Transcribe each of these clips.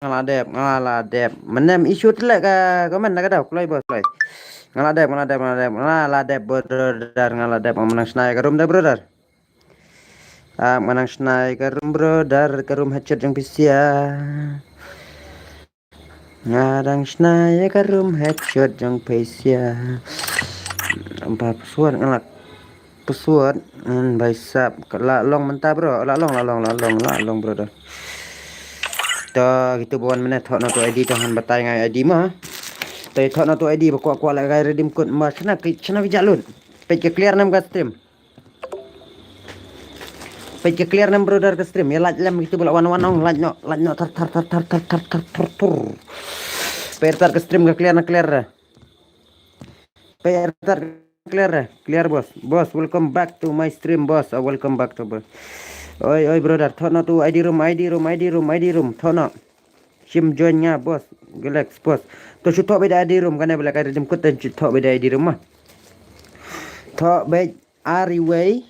ngaladep menem isu telek ka komen nak dah kloi bos kloi ngaladep brother ngaladep menang snai ka room dah brother menang snai ka room brother ka room headshot yang pisia ngadang snai ka room headshot yang pisia empat pesuat ngalak pesuat baisap la long mentah bro la long brother ta gitu bukan mana thok na tu ID tahan batai ngai ID mah tai thok na tu ID bakwa la gai redeem code mas chana vijalun page ke clear nam ka stream page ke clear nam brother ka stream ya laj lam gitu bola wan ong laj no tar per ke stream ka clear per clear boss welcome back to my stream boss welcome back to boss oi brother thona tu ID room thona sim join nya bos galax bos to chuto beda ID room kana bela kai redeem code chuto beda ID room mah tho be ariway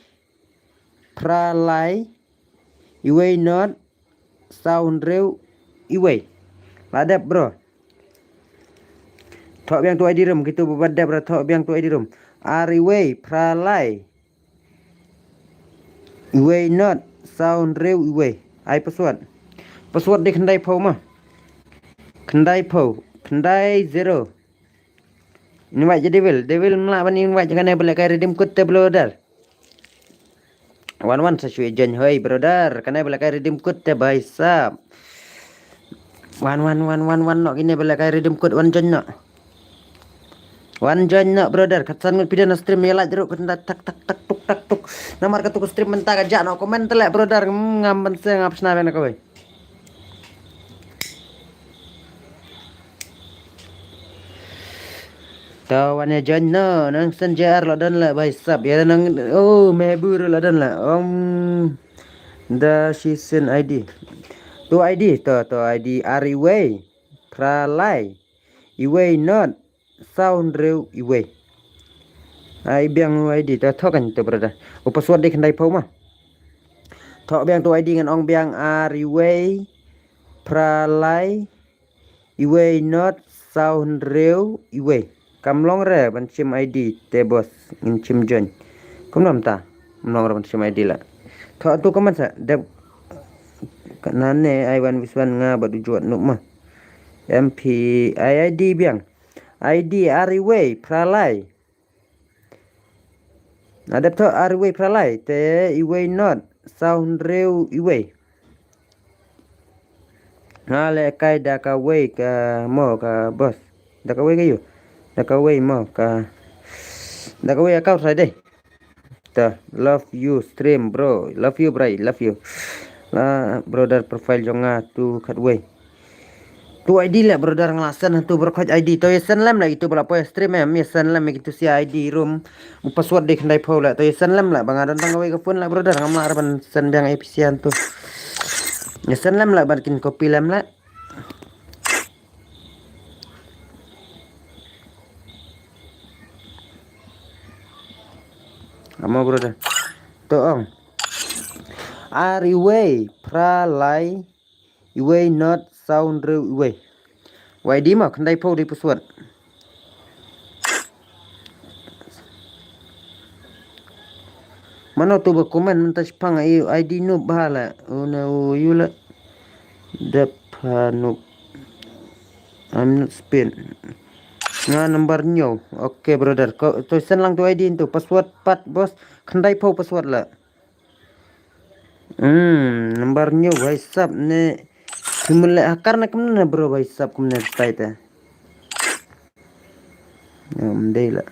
pralai iway not sound rew iway ladap bro tho biang tu ID room gitu bebadap bro tho biang tu ID room ariway pralai iway not sound rew iway ai password di kendai phau mah kendai 0 invite je devil melak bani invite jangan ai boleh kai redeem code te brother wan sesuai jen hoi brother kan ai boleh kai redeem code te baisap wan nok ini boleh kai redeem code wan jen nak brother katsan ngut pidana stream yala jeruk kena tak tuk namar ketuk stream mentah aja no komen telek brother ngam penseng ngap snabe nak kowe tawannya janna nang senjar ladan la baisap ya nang mebur ladan la the season ID tu ID to ID ariway pralai iway not sound rew iway ai biang ID ta thokan tu brother password di kendai pau mah thok biang tu ID ngan ong biang ariway pralai iway not sound rew iway kamlong re ban sim ID te bos ngin sim join kumnam ta mlong re ban sim ID la thok tu kaman sa de kanane ai wan wiswan nga badu juat nuk mah MP ID biang ID ariway pralai ada to ariway pralai te iway not sound rew iway ngale kai da ka way ka mo ka bos da ka way kayu da ka way mo ka da ka way account sai deh ta love you stream bro love you la brother profile jonga tu kat way tu ID lah brother ngelasan tu berkait ID tu yasan lam lah itu berapa stream yasan lam gitu si ID room password di kendai pau lah tu yasan lam lah bang ada tanggawi ke phone lah brother ngamla ban sen biang efisien tu yasan lam lah bikin kopi lam lah ama brother tu ariway pralai iway not sound rew iway YD mah kendai pau di password mana tu berkomen mentas pang ID nu bahala una yula depanu I'm not spin nga number nyo okay brother ko to send lang tu ID tu password pat bos kendai pau password la number nyo bhai sab ne kumle akar na kumne bro bhai sab kumne stai ta dela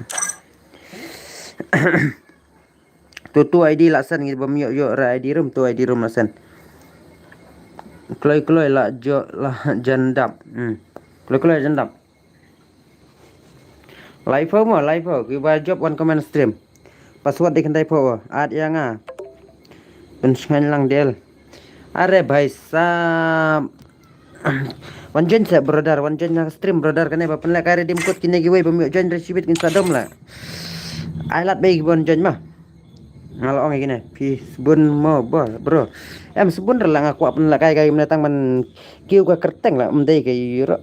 tu ID laksan ngi bam yo ra ID room tu ID room laksan kloi la jo la jandap kloi jandap live ki ba job one comment stream password di kendai po ad yang pensengan lang del are bhai sab wanjen sa brother wanjen na stream brother kane ba pen la ka redeem code kine giveaway bam join receive kin sadom la ai lat be bon join mah ngalok gini pi sebun mo bro sebun lah ngaku apa lah kayak mendatang men kiu ke kerteng lah mendai kayak yuro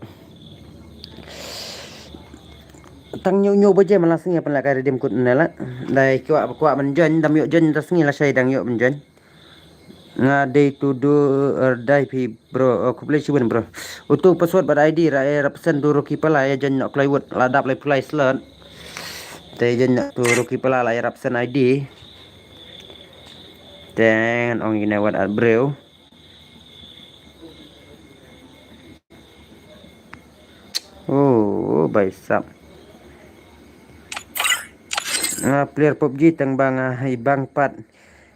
tang nyu baje malasing apa lah kayak dem kut nela dai kuat menjon dam yuk jon tasngi lah saya dang yuk menjon day to do or die pi bro aku boleh cuba bro untuk password pada ID ra represent duru kipala ya jen nak plywood ladap le play slot te jen nak duru kipala la ya represent ID dan ong gina wat at bro oh baisap player PUBG tang bang bang pat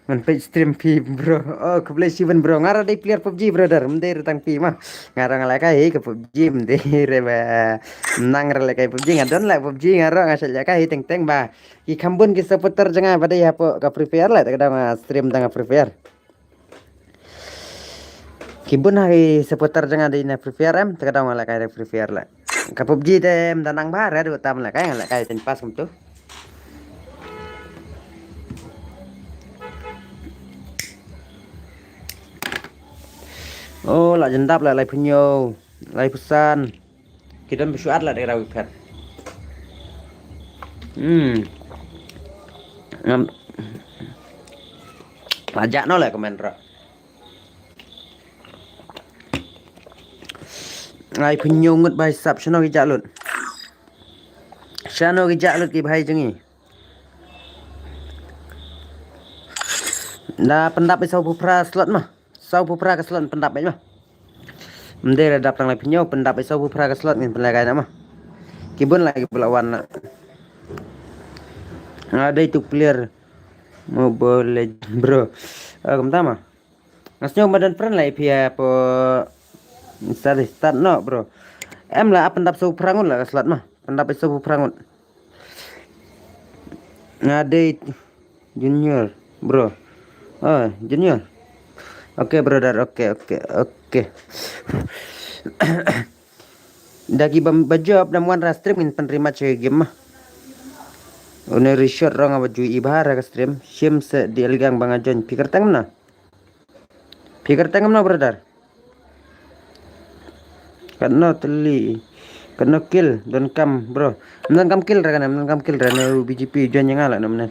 man page stream pi bro oh ke boleh cuba bro ngara dai player PUBG brother mende tang pi mah ngara ngala kai ke PUBG mende reba nang rela kai PUBG ngadon la PUBG ngara ngasal kai teng teng ba ki kambun ki seputar jangan pada ya po ka Free Fire la kadang stream tang Free Fire kibun hari seputar jangan di na Free Fire kadang la kai Free Fire la ka PUBG tem danang bar ada utam la kai ten pas kum tu oh lại dân đáp lại phun nhiều lại pesan kita bersuat lah daerah wipet pajak no lah komen rak lại phun nhiều ngất bài sập cho nó cái dạ luôn cái dạ luôn cái bài chừng na pendap sau pupra slot mah sau pupra ke slot pendap mah mende redap tang lai penyo pendap sau pupra ke slot ngin penlagai mah kibun lagi pelawan lah ada itu player mobile bro mah ngasnyo badan friend lah pia po start no bro lah pendap sau prangun lah ke slot mah pendap sau prangun ngade junior bro oh junior oke brother oke dagi bajab namuan rastream in penerima cewek game mah une reshot rong baju ibara ke stream sim se di elgang bangajon pikir tengam na brother karena teli kena kill don kam bro nan kam kill rana BGP jon yang ala namanya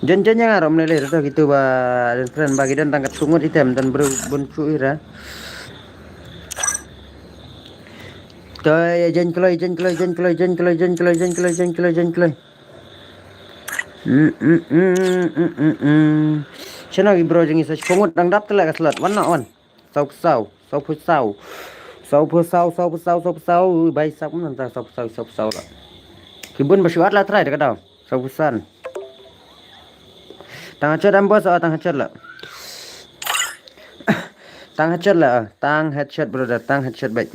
jon yang arom lele to gitu ba dan friend bagi dan tangkat sungut item dan berbuncu ira to ya jon kloy chano gi bro jeng isa sungut dang dap tela ka slot 1 on sau bai sak mun ta sau la kibun bersuat lah try dekat tau sau pusan tang headshot ambos tang headshot lah tang headshot brother tang headshot baik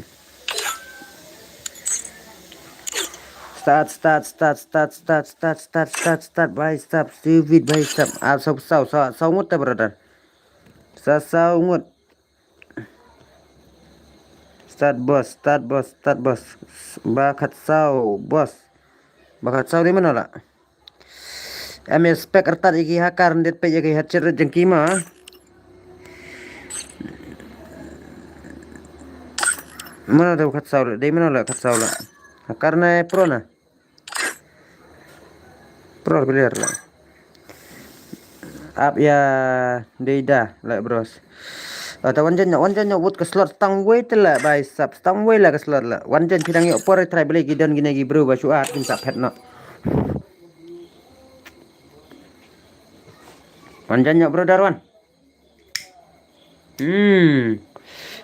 start by stop stupid by stop sau ngut ta brother sau ngut start boss bakat sau di mana lah spek ertat iki hakar ndet pe iki headset jengki mah mana tu kat sau di mana lah kat sau lah karena pro player lah up ya deda lah bros atau wanjan wut ke slot stang way telah by sub stang way lah ke slot lah wanjan sidang yuk por try beli gidon gini bro basu kim sap het no wanjan yuk bro darwan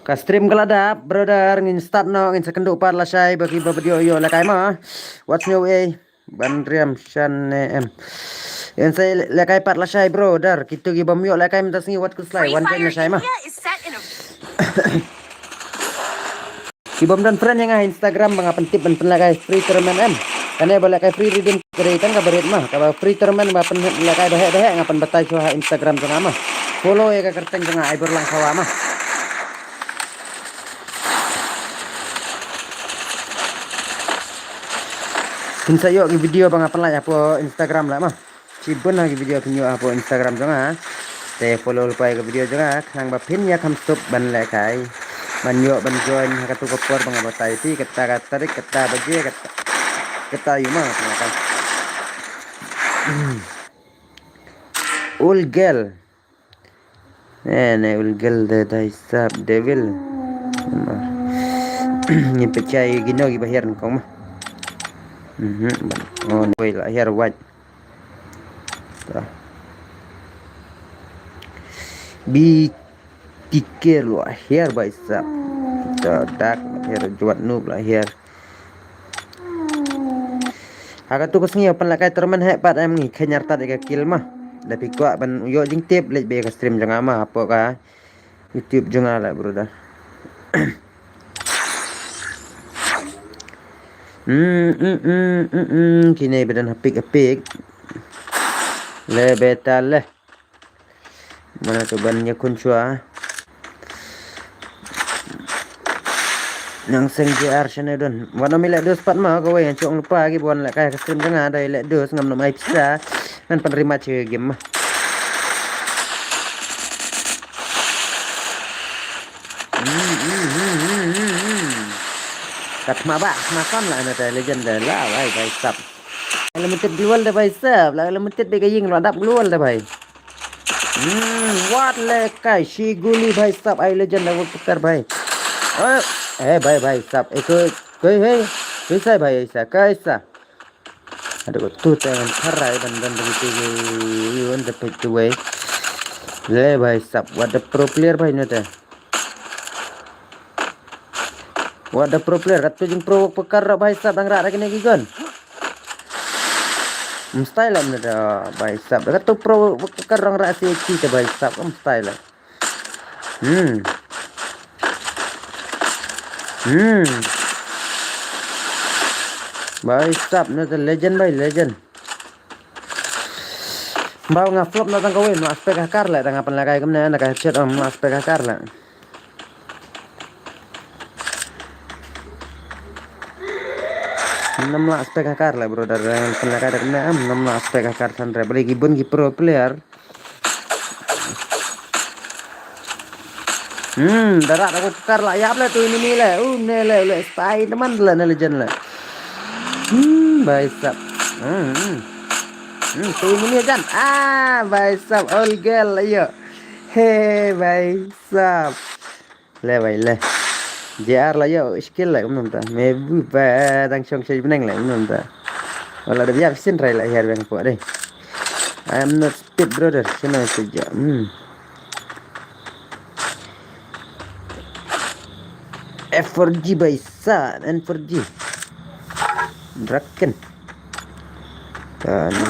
ka stream keladap brother ngin start no ngin sekenduk par lah syai bagi video yo lah kai mah what's new bandriam shan yang saya lekai part lah syai bro dar kita gi bam yo lekai minta singi wat kuslai wan jen syai mah kibom dan friend yang Instagram bang pentip ben lekai free tournament karena boleh lekai free redeem kredit ka berit mah ka free tournament ba pen lekai dah ngapan batai soha Instagram tengah mah follow ya ka kerteng tengah ai berlang sawa mah Kinsa yuk video bang apa lah ya po Instagram lah mah sibun lagi video tunjuk apa Instagram jangan te follow lupa ke video jangan khang bapin ya kam stop ban le kai ban yo ban join ka tu kopor bang apa tai ti kata tarik kata baje kata yuma kan Ulgel Ulgel the sub devil ni percaya gino gi bahir kau mah oh wei lah here what bi tikir lo here by sub dak here juat noob lah here agak tu kesini apa lah kai terman hai pat am ni kenyar tat ke kill mah tapi kuat ban yo jing tip let be ke stream jangan mah apa ka YouTube jangan lah brother kini badan apik le betal le mana tu bannya kunchua nang seng JR channel don wana mi lek dos pat mah ko yang cok lupa lagi buan lek kai stream jangan ada lek dos ngam nom ai bisa kan penerima ce game mah kat mabak makan lah ada legend dah lah bhai sab limited global dah bhai sab lah limited be ying ladap global dah bhai what le kai shiguli bhai sab ai legend dah tukar bhai bhai sab koi कैसा भाई ऐसा कैसा ada tu tangan karai dan begitu yun dapat tu way le bhai sab wadah pro player bhai nota wadah pro player kat tu jing pro pekar bhai sab ang rak kene gigon style lah nota bhai sab kat tu pro pekar ang rak si te bhai sab style lah bhai sab nota legend bhai legend bau ngaflop na tang kawin mas aspek hakar lah tang apan lakai kemna nak headset mas aspek hakar lah nam lah aspek hakar lah bro dari apan lakai dak kemna nam lah aspek hakar sandra beli gibun gi pro player darat aku tukar lah yap lah tu ini lah le spy teman lah legend lah bhai sab tu ini kan bhai sab all girl ayo he bhai sab le bhai le JR lah yo skill lah kamu nonton maybe dang chong chơi benang lah kamu nonton wala ada biar sin rai lah here bang po deh I am not speed brother sino saja F4G bhai sab N4G Draken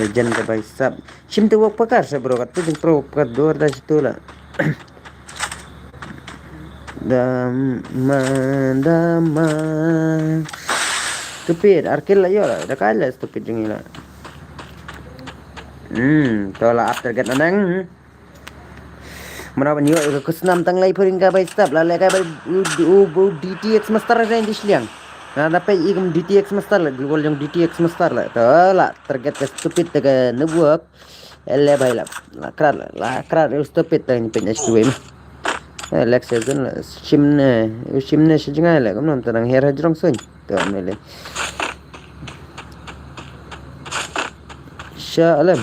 legend ke bhai sab sim tu work pakar sa bro kat tu jing pro pakar dor dah situ lah dama stupid arkil lah yo lah dah kalah stupid jeng lah tola after get nanang mana ban yo ke senam tang lai puring ka bhai sab la lai ka bhai DTX master rain di sliang nah dapat ikam DTX master lah global yang DTX master lah tola target ke stupid ke network ele bhai lah krat stupid tang penya suwe mah Lex season lah shimne sejengah lah kamu nonton ang hera jrong sun tu amele shalom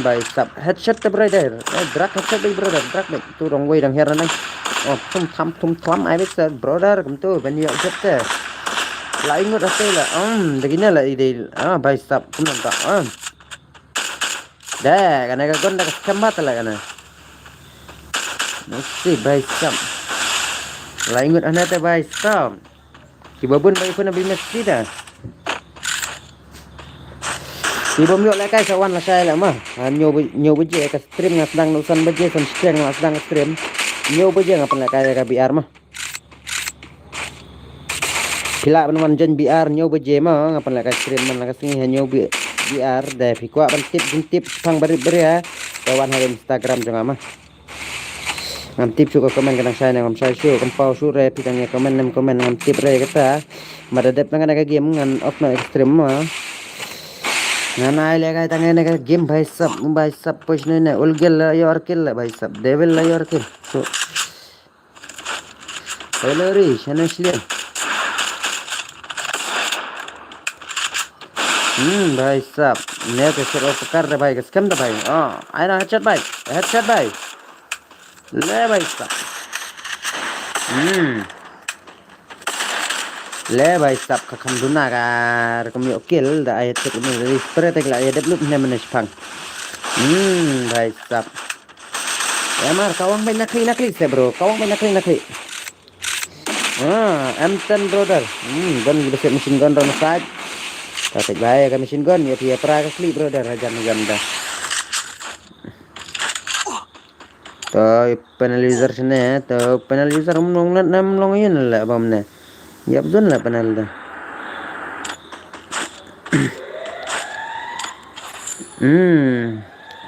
bhai sab headshot te brother drag headshot bhai brother drag bhai tu rong way dang hera nang thum tham ai biết sao brother kamu tu ban yo jette la ingot ate la begini lah ide bhai sab kamu nonton dah karena kau dah kembat lah karena mesti bhai sab la ingot anak te bhai sab kibabun bhai pun nabi mesti dah Ibom yo lai kai sawan la sai la mah nyo beje ka stream nga sedang nusan beje son stream nga sedang stream nyo beje nga pan la kai ka BR mah kila ban jen BR nyo beje mah nga pan la kai stream man la ka singi nyo BR da fi kwa ban tip pang bari ya kawan ha Instagram jang mah ngam tip suka komen kadang saya ngam saya show kam pau sure pitangnya komen ngam tip re kata madadep nang ada game ngan off na extreme mah नाना आइले का तंगे ने गेम भाई सब कुछ नहीं उलगिल योर किल भाई सब devil your kill so hello ri shana भाई साहब मैं तो सिर कर रहे भाई स्कैम भाई आए ना हेडशॉट भाई ले भाई साहब ले भाई साहब का खम दुना का कम यो किल दा ay tek ni spray tek la ya develop ne menes pang भाई साहब emar kawang bay nakli se bro kawang bay nakli M10 brother gun bisa machine gun ron side tapi bahaya ka machine gun ya dia pra ka kli brother hajan ganda to penalizer sini to penalizer mlong yun la bam ne yap zon la penal da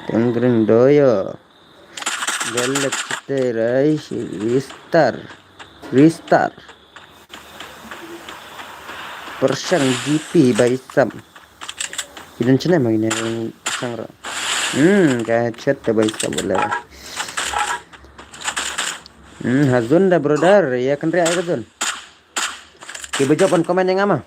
tengring doyo galaxy rise Ristar Persian GP by Sam idan chana magina sangra kayak chat by Sam boleh hazun da brother ya kan ria hazun ibu jawaban komen yang ama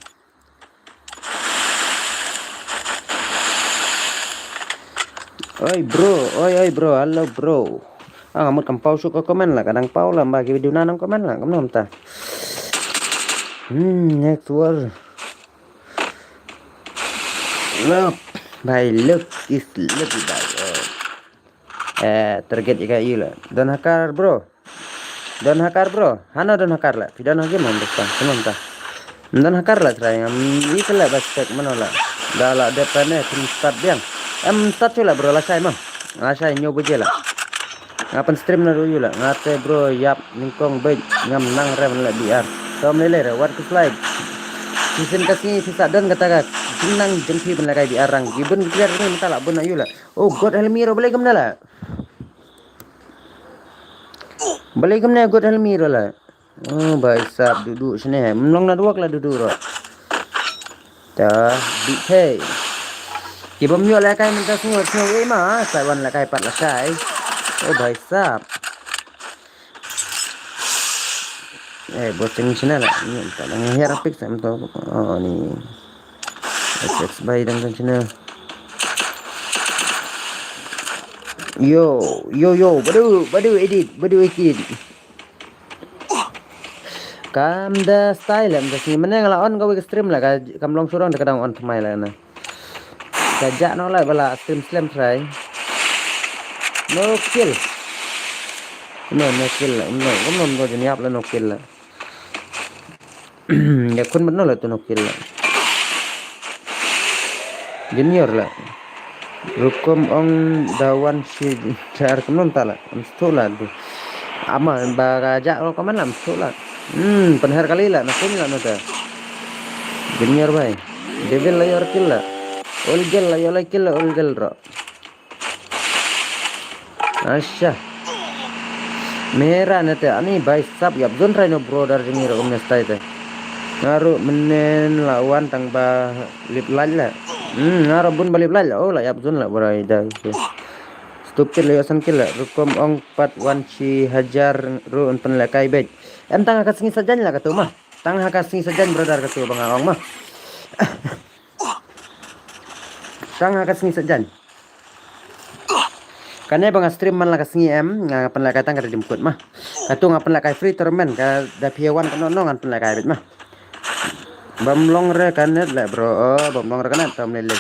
oi bro halo bro ngamut kampau suka komen lah kadang pau lah bagi video nanang komen lah kamu namta next word look is look target ika ila don hakar bro hana don hakar lah tidak lagi membesar namta don hakar lah try itu lah basket mana lah dala depannya tim start biang start lah bro lah saya mah nyoba je lah ngapan stream na dulu lah ngate bro yap ningkong baik ngam nang rem la biar tom lele what to slide season kasih sisa dan kata jinang jengki ben la kai biarang gibun biar ni minta lah bun ayu lah oh god helmiro boleh gam lah boleh gam na god helmiro lah oh bhai sab duduk sini mlong na duak lah duduk ro ta bi the kibam yo la kai minta semua mah sawan la kai pat la kai oh भाई साहब boceng sini lah ini kadang hair pick sama tu ni SS by dan sini yo badu edit kamda style am sini mana ngala on kau stream lah kam long surang kadang on thmai lah na sajak no lah bala stream slam try no kill lah kamu kau jadi apa lah no kill lah ya kun benar lah tu no kill lah junior lah rukum ong dawan si jar kamu tak lah mesti lah tu ama bagajak lo kaman lah mesti lah penher kali lah nak kun lah nota junior bhai devil lah yor kill lah olgel lah yola kill lah olgel ro अच्छा मेरा नते ani भाई सब yap zon rino brother jingi ro omne stay te ngaru menen lawan tang ba lip lalla ngaru bun balip lalla oh la yap zon la borai da stupid le yasan kila rukom ong pat wan chi hajar ru unten la kai bet entang akas singi sajan la katu mah tang akas singi sajan brother katu bang ong mah tang akas singi sajan karena bang stream man lah kasih ngapan lah katang kada dimkut mah katu ngapan lah kai free tournament ka da piawan kan nong ngapan lah kai bet mah bamlong re kanet lah bro bamlong re kanet tom lele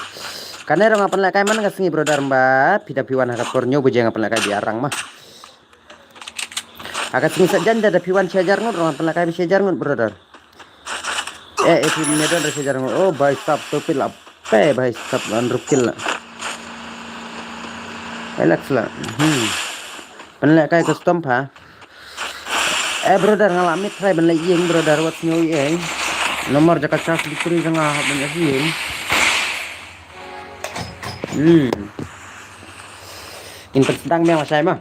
karena ngapan lah kai man kasih brother mbak pida piwan hakat pornyo bujang ngapan lah kai diarang mah akat sing sajan da piwan sejar ngut ngapan lah kai sejar ngut brother itu medan sejar ngut oh bhai sab topil lah pe bhai sab rukil lah relax lah penlek kai custom pa brother ngalamit try benlek yeng brother what's new nomor jaka cas dikuri janga banyak yeng input sedang memang saya mah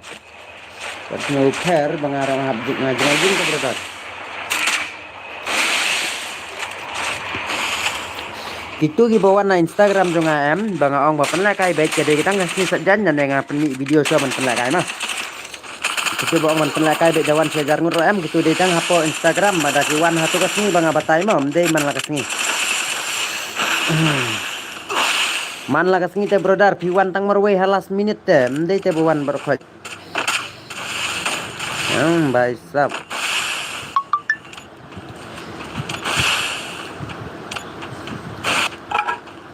what's new pair bangarang habjuk ngajeng ke brother Kitu gi bawa na Instagram jong am bang ong ba pen la kai bet jadi kita ngasih sajan dan dengan pen video so pen la kai mah. Kitu bawa man pen la kai bet jawan sejar ngur am gitu de tang hapo Instagram pada kiwan hatu kasni bang abatai mah de man la kasni. Man la kasni te brother piwan tang marwe halas minute te de te bawan berkhoj. Bhai sab.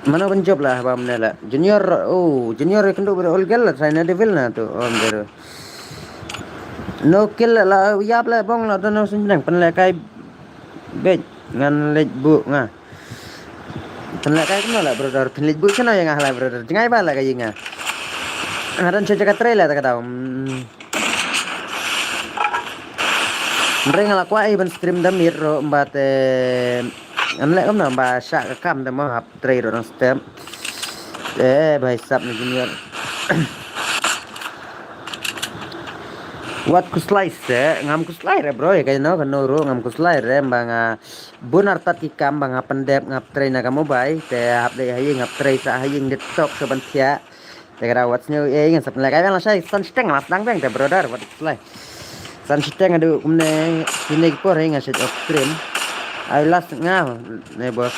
Mana penjob lah bam nela junior junior kendo ber olgal la China devil na tu om der no kill la yap la bong la no sunjang pen la kai bet ngan lej bu nga pen la kai kena la brother pen lej bu kena yang lah brother jangai ba la kai nga aran ceca katre la ta kata Reng la kwa ban stream damir ro mbate anh lại ông nào bà xạ cái cam để mà học trade rồi đang stem bài sập này junior what ku slice ngam ku slice bro ya kayak no kan nuru ngam ku slice bang bunar tati kam bang pendep ngap trade na kamu bay te hap de hayi ngap trade sa hayi de tok seban sia te kara what's new ngam sap la kayak saya sun steng mas dang bang te brother what slice sun steng adu kumne sini por ngam set of stream ay last nga ne bos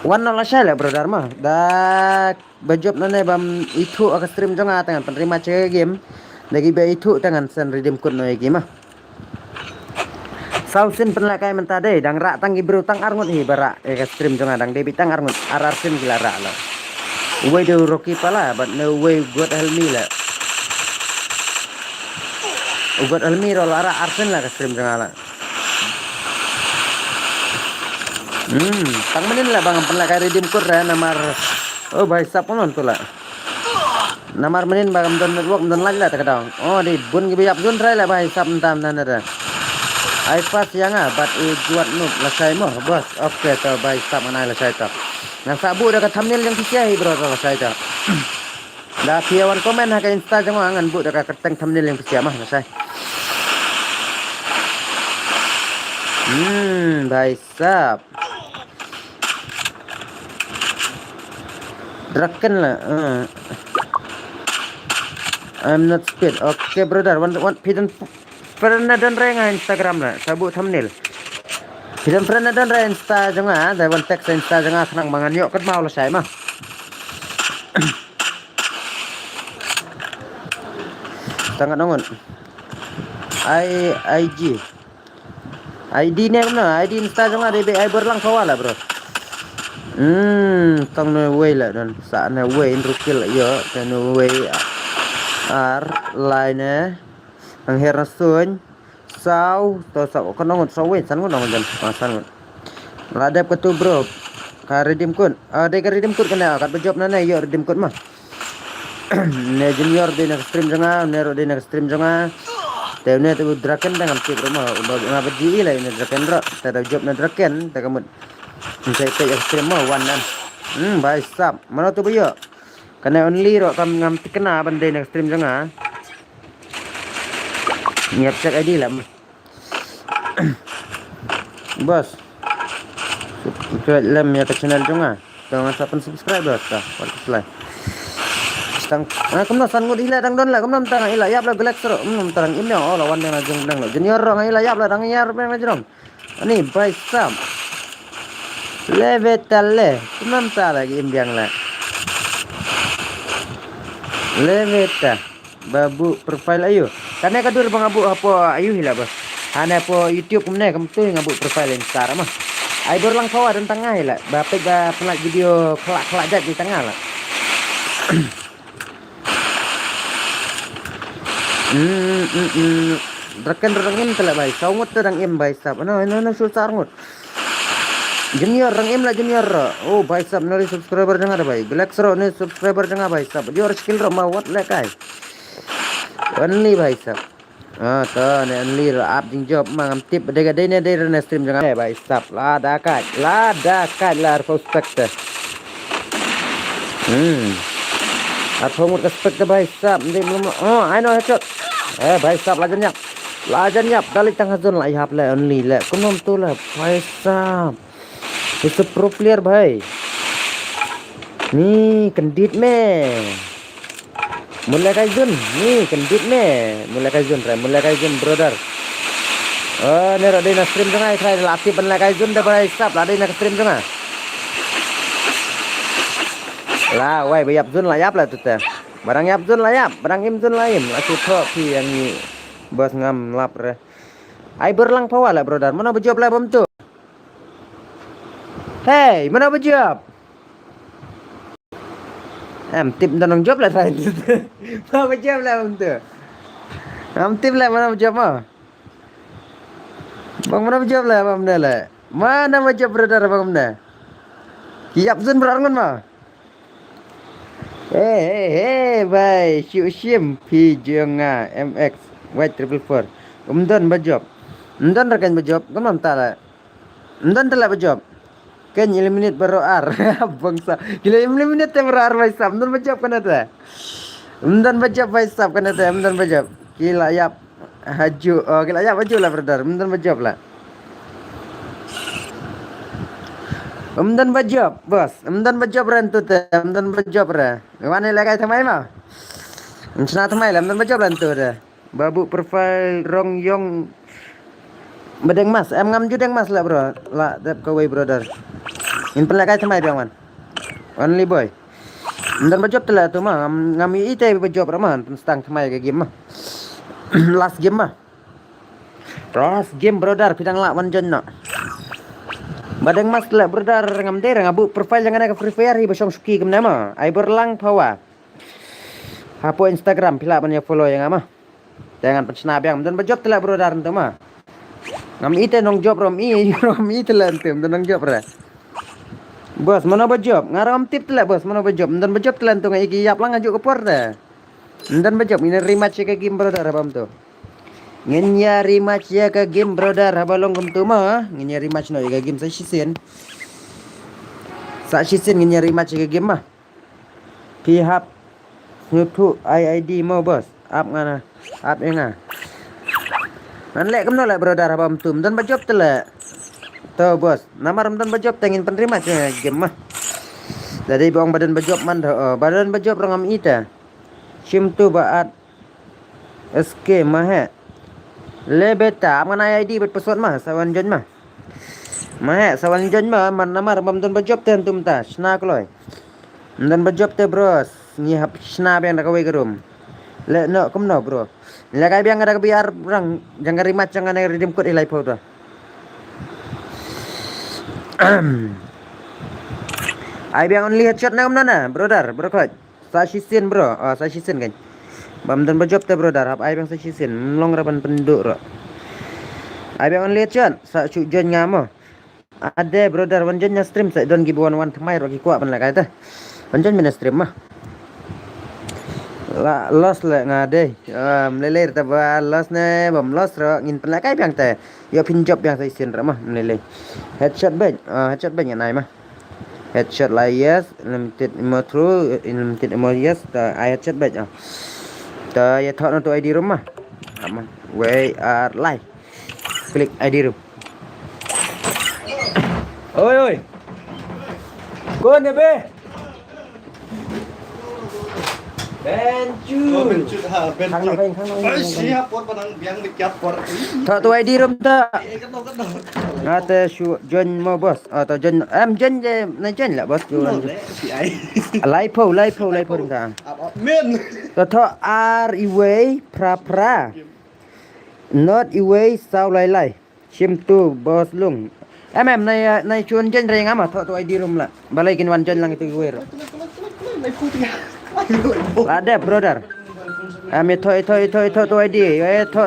wan na lasya la brother mah da bajob na ne bam itu ak stream jonga tangan penerima cek game lagi ba itu tangan sen redeem code no game mah sausin pen la kai menta de dang rak tang ibru tang arngut hi bara ek stream jonga dang debi tang arngut ararsin gila rak la way do rocky pala but no way good helmi la good helmi ro lara arsen la stream jonga la tang menin lah bang pernah kaya redeem code ya namar oh bhai sap non tu lah namar menin bang don network don lagi lah tak kadang oh di bun gibi yap don try lah bhai sap entam dan ada I pas yang but buat noob lah saya mah bos oke tu bhai sap mana lah saya tu nah sabu dah ke thumbnail yang kisiai bro lah saya tu dah piawan komen ha ke insta jangan angan bu dah ke keteng thumbnail yang kisiai mah lah saya bhai sap Draken lah. I'm not speed. Okay brother. One pidan pernah dan renga Instagram lah. Sabut thumbnail. Pidan pernah dan renga Insta jangan. Dah one text Insta jangan senang bangan yuk kat mau lah saya mah. Sangat nongon. IG. ID ni mana? ID Insta jangan DBI berlang kawal lah bro. Tong no way lah dan saat na way rukil yo dan no way ar line ang herasun sau to sa ko nong so way san ko nong dan pasan ladap ke tu bro ka redeem code de ka redeem code kana ka job na na yo redeem code mah ne junior de na stream janga nero de na stream janga te ne tu draken dengan tip rumah ba ji la ne draken ro ta job na draken ta kamut saya ekstrem mah wan nan bhai sap mana tu bayo kana only ro kam ngam tikna bandai nak stream janga nyiap cek ID lah bos subscribe ya ke channel janga jangan sapan subscribe bos ta like tang kamna san ngod ila dang don la kamna tang ila yap la gelek sero tang imnya oh lawan yang ajeng dang lo junior ro ila yap la dang yar pe majrom ani bhai sap Levetale, kumanta lagi imbiang lah. Leveta, babu profile ayu. Karena kadur bang abu apa ayu hilah bos. Hanya apa YouTube kumne kamu tu ngabu profile Insta mah. Ayu berlang kawah dan tengah hilah. Bapak ga pernah video kelak jat di tengah lah. Rekan telah baik. Saungut terang im baik sab. No susah ngut. Junior rang em lah junior oh bhai sab nari subscriber janga ada bhai black sro ne subscriber janga bhai sab jor skill ro ma what le kai only bhai sab to ne only ro up jing job ma ngam tip de ga de ne de stream janga bhai sab la da kai la prospect atau mut respect bhai sab de oh I know headshot bhai sab la nyap dali tang hazon la ihap le only le kunom tu la bhai sab it's a pro player bhai Nih kendit me. Mulai kaizun. Nih kendit me. Mulai kaizun brother. Oh, ni ada na stream tengah. Saya latih mulai kaizun dah mulai stop. Ada na stream tengah. Lah, wai bayap zun layap lah tu teh. Barang yap zun layap, barang im zun lain. Aku thok pi yang ni bos ngam lap re. Ai berlang pawa lah brother. Mana berjawab lah bom tu? Hey, mana berjawab? Tip dan jawab lah saya tu. Mana berjawab lah bom tu? Tip lah mana berjawab mah? Bang mana berjawab lah bom dah lah. Mana berjawab brother bang dah? Kiap zun berangun mah. Hey, bye. Shim P Jonga MX White 444. Umdan berjawab. Umdan rekan berjawab. Kamu tak lah. Umdan telah berjawab. Kan eliminate baru R. Bangsa. Gila eliminate baru R Faisal. Umdan berjawab kan ada. Umdan berjawab Faisal kan ada. Umdan berjawab. Gila yap. Haju. Oh, gila yap haju lah brother. Umdan berjawab lah. Umdan berjawab, bos. Umdan berjawab rantu teh. Umdan berjawab ra. Mana lagi thamai mah? Encna thamai lah. Umdan berjawab rantu teh. Babu profile Rong Yong bedeng mas. Em ngam judeng mas lah bro. Lah dep kawai brother. In pelak thamai bang man. Only boy. Umdan berjawab telah tu mah. Ngami ite berjawab ramah. Tentang thamai ke game mah. Last game mah. Last game brother. Pidang lak wanjon nak. Badang mas lah brother ngam dera ngabu profile jangan ada Free Fire hi basong suki kemna mah. Ai berlang pawa. Hapo Instagram pila ban ya follow yang ama. Jangan pensnab yang dan berjob telah brother ente mah. Ngam ite nong job rom i telah ente dan nong job ra. Bos mana berjob? Ngaram tip telah bos mana berjob? Dan berjob telah ente ngai yap lang ajuk ke por dah. Dan berjob ini rematch ke game brother abam tu. Ngenya rematch ya ke game brother habalong kum tu mah ngenya rematch no ke game sa season ngenya rematch ke game mah pihak YouTube IID mau bos up ngana up enga nan lek kum no lah brother habam tu dan bajob tele tu bos nama ramdan bajob tengin penerima game mah jadi bang badan bajob man badan bajob rangam ita sim tu baat SK mah le beta mana ID bet pesawat mah sawan jon mah sawan jon mah man nama ram don berjob ten tum ta sna kloy dan berjob te bros ni hap sna bang dak kawai gerum le no kum no bro le kai bang ada biar rang jangan rimat jangan redeem code ilai pau tu ai bang only headshot na kum na brother brokot sa sisin bro sa sisin kan bam dan berjob te brother hap ai bang sa sisin long rapan penduk ro ai bang only headshot sa cu jon ngamo ada brother wanjon nya stream sa don give one thamai ro ki kuat pan la kai ta wanjon mina stream mah la loss la ngade lele ta ba loss ne bam loss ro ngin pan la kai bang te yo pin job yang sa sisin ro mah lele headshot ben nai mah headshot la yes limited mo through limited mo yes ta ai headshot ben ta ya thot no to ID room mah aman we are live klik ID room oi con ne be bencu khang no siap por padang biang dicat por thot to ID room ta ngate su jon mo bos atau jon jon je na jon la bos ju live po ta men to R iway pra not iway sao lai chim tu bos lung này chuan jen reng ama to ID room la balai kin wan jen lang itu iway ro ada brother ame to ID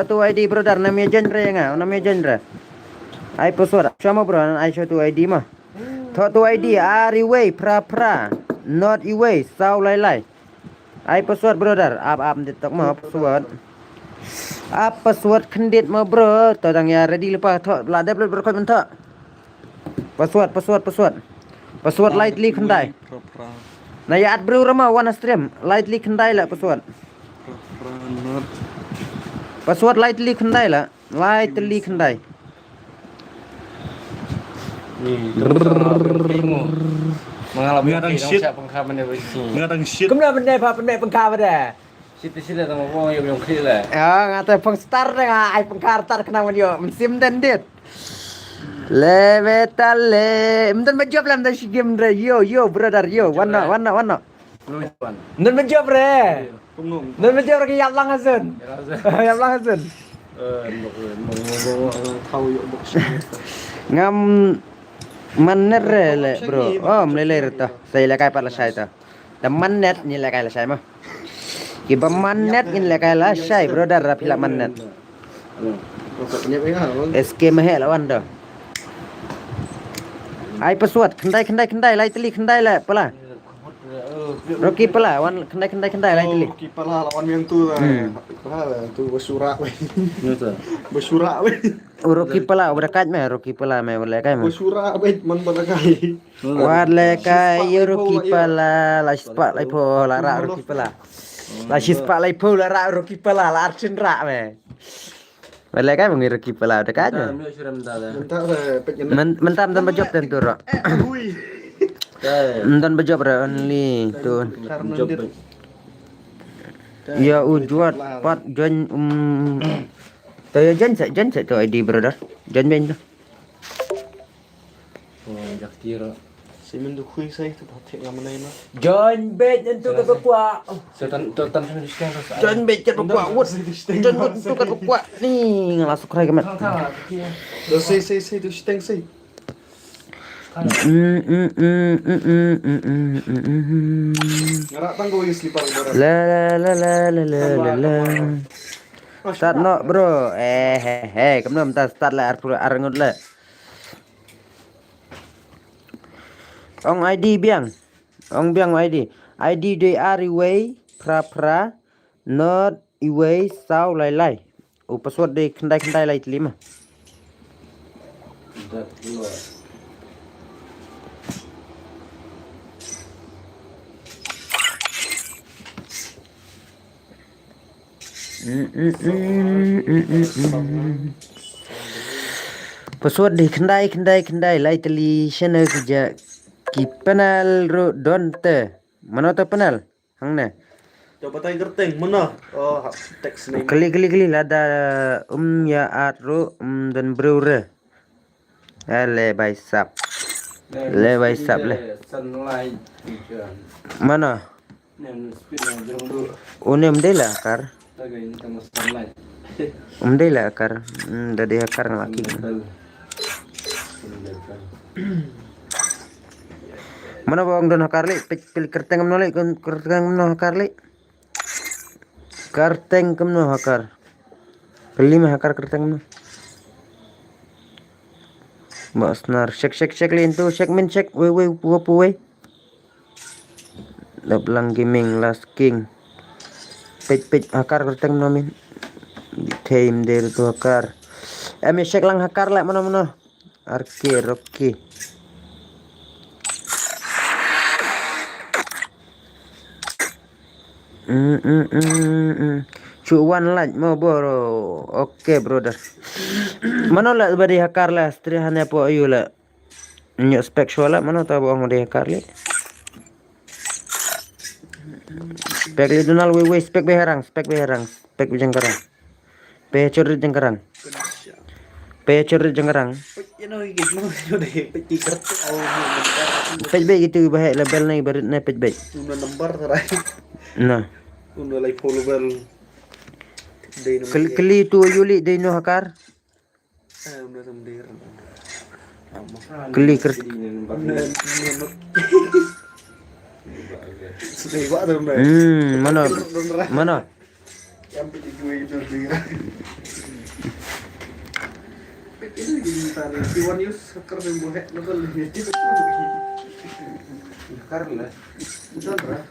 to ID brother namanya jen reng namanya jen ra ai posora sama bro ai show to ID mah to ID R iway pra not iway sao lai ai password brother up ditok mah password password kendit mah bro to dang ya ready lupa to lada bro kod mentok password lightly kendai na ya at bro rama one stream lightly kendai la password lightly kendai la lightly kendai Mengalami Ngadang dong shit. siap pengkapan ya begitu. Ngadang shit. Kemana benda pengkar pada? Shit lah sama wong yang kiri lah. Ya, ngata pengstar deh, ai pengkartar kenapa dia? Mesim dan dit. Levetale, mungkin menjawab lah dari game deh. Yo, brother, yo, wana. Lucuan. Mungkin menjawab deh. Kumnung. Mungkin menjawab lagi yang langazun. Yang langazun. Tahu yuk box. Ngam maner le bro. Oh, meleleh itu. Saya lekai pala saya itu. Teman net ni lekai lah saya mah. Kiba manet ni lekai lah saya brother rapila manet. Pokoknya pengen. SK mahal lawan dah. Ai pesuat kendai lai teli kendai lah pala. Rocky pala wan kendai lai teli. Kiper lah lawan yang tu lah. Lah tu bersura weh. Bersura weh. Rocky pala berkat meh Rocky pala meh lekai meh. Bersura weh man berakai. War lekai Rocky pala la spa lai po la ra Rocky pala. La spa lai po la ra Rocky pala la archin ra meh. Wala kai mengira Rocky pala dekat aja. Mentah lah pengen. Mentam dan bejop tentu ro. Hui. Dan bejop ro only tu. Karena dia Ya ujuat pat join Tayo jan sa to ID brother. Jan ben tu. Oh, jak tira. Si Mindu hui saya tu pakai yang mana ini? Join bet tentu ke kuat. Setan sama diskan terus. Join bet ket kuat. Wut. Join wut tu ke kuat. Ni ngalasuk rai kemat. Dah saya tu steng saya. Ngarak tanggo yang slipar barang. La. Start no bro. Kamu nak start lah arngut lah. Ong ID biang. Ong biang ID. ID they are away pra not away sau lai. Password de kendai lai telima. Password di kendai lai teli channel kerja ki penal ro donte mana tu penal hang ne Coba tanya kerteng mana? Oh, teks ni. kali lada ya ro dan breure le baisap le Sunlight. mana Nem speed yang jeng dulu. unem dela kar Taga ini sama sunlight. dela kar dari akar laki mana bawang don hakarli pil kerteng kamno karteng kamno hakar kelima hakar kerteng kamno Masnar cek lin tu cek we Laplang gaming last king pej hakar kerteng kamno min time der tu hakar cek lang hakar lah mana arki rocky Cuan lah mau bro. Oke brother. Mana lah bari hakar lah strihan apa ayu lah. Nyok spek soala mana tahu bang bari hakar le. Spek le donal we spek beherang, spek jengkarang. Pecor jengkarang. Yan ang higit mo. Yun eh. Peti kerteng. Oh, Pej baik gitu bahaya label naik barit naik pej baik. Una number taray. Nah. Una like follower. Keli tu yuli day no hakar. Una samdir. Keli ker. Sudah iba ada Mana? Yang peti gue itu dia. Itu di sana. Iwan Yus hacker yang boleh nonton lebih. Hacker lah. Betul lah.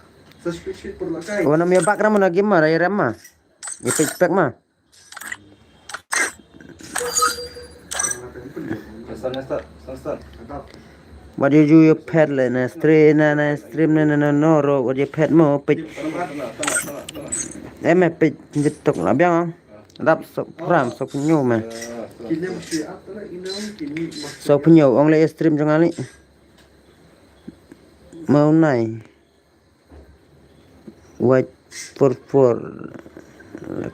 Suspicious por la calle. Wana mi pak ramana gimana ya rama? Ni pek mah. Start. What you do your pet le na stream na no ro what you pet mo pek. Pek jitok la biang. Dap sok ram sok nyu mah. Kini mesti apa lah ini kini. Sok penyo ong le stream jangan li. mau naik white for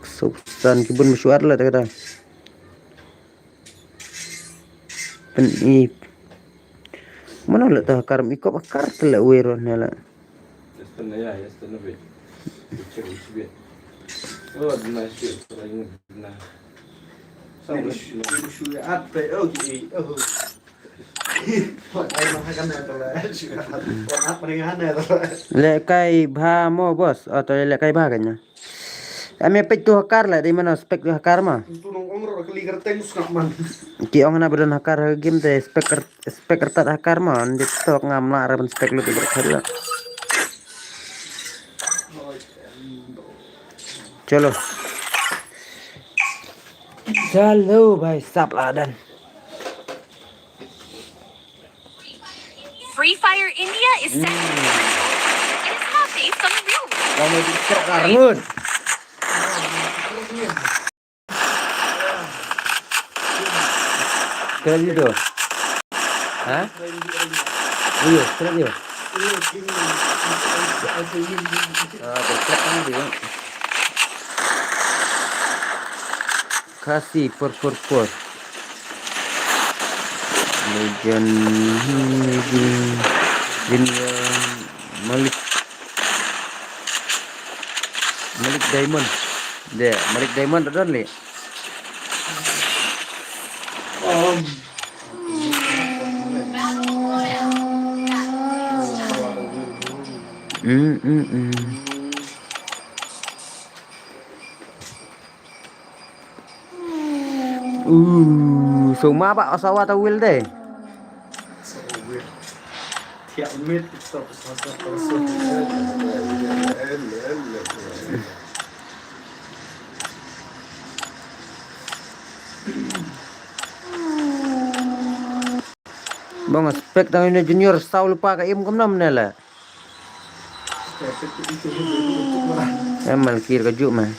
substan kibun mesyuar lah kata pen i mana lah tah karam ikop akar telah wiron lah lekai bha mo bos atau lekai bha kanya ame pek tu hakar lah di mana spek tu hakar mah ki ong na badan hakar game te spek tat hakar mah di tok ngam la raban spek lu tu berkhadla चलो चलो भाई साहब लाdan Free Fire India is set to be released. It is not based on the real world. kamu dikira karangun kira gitu hah iya kira gitu berkira kasih por legend Malik Diamond deh Malik Diamond ada nih Suma pak asawa tawil deh. Tiap menit stop. Bang spek tangan junior saul lupa ke im kemnam nela. Emal kir kejuk mah.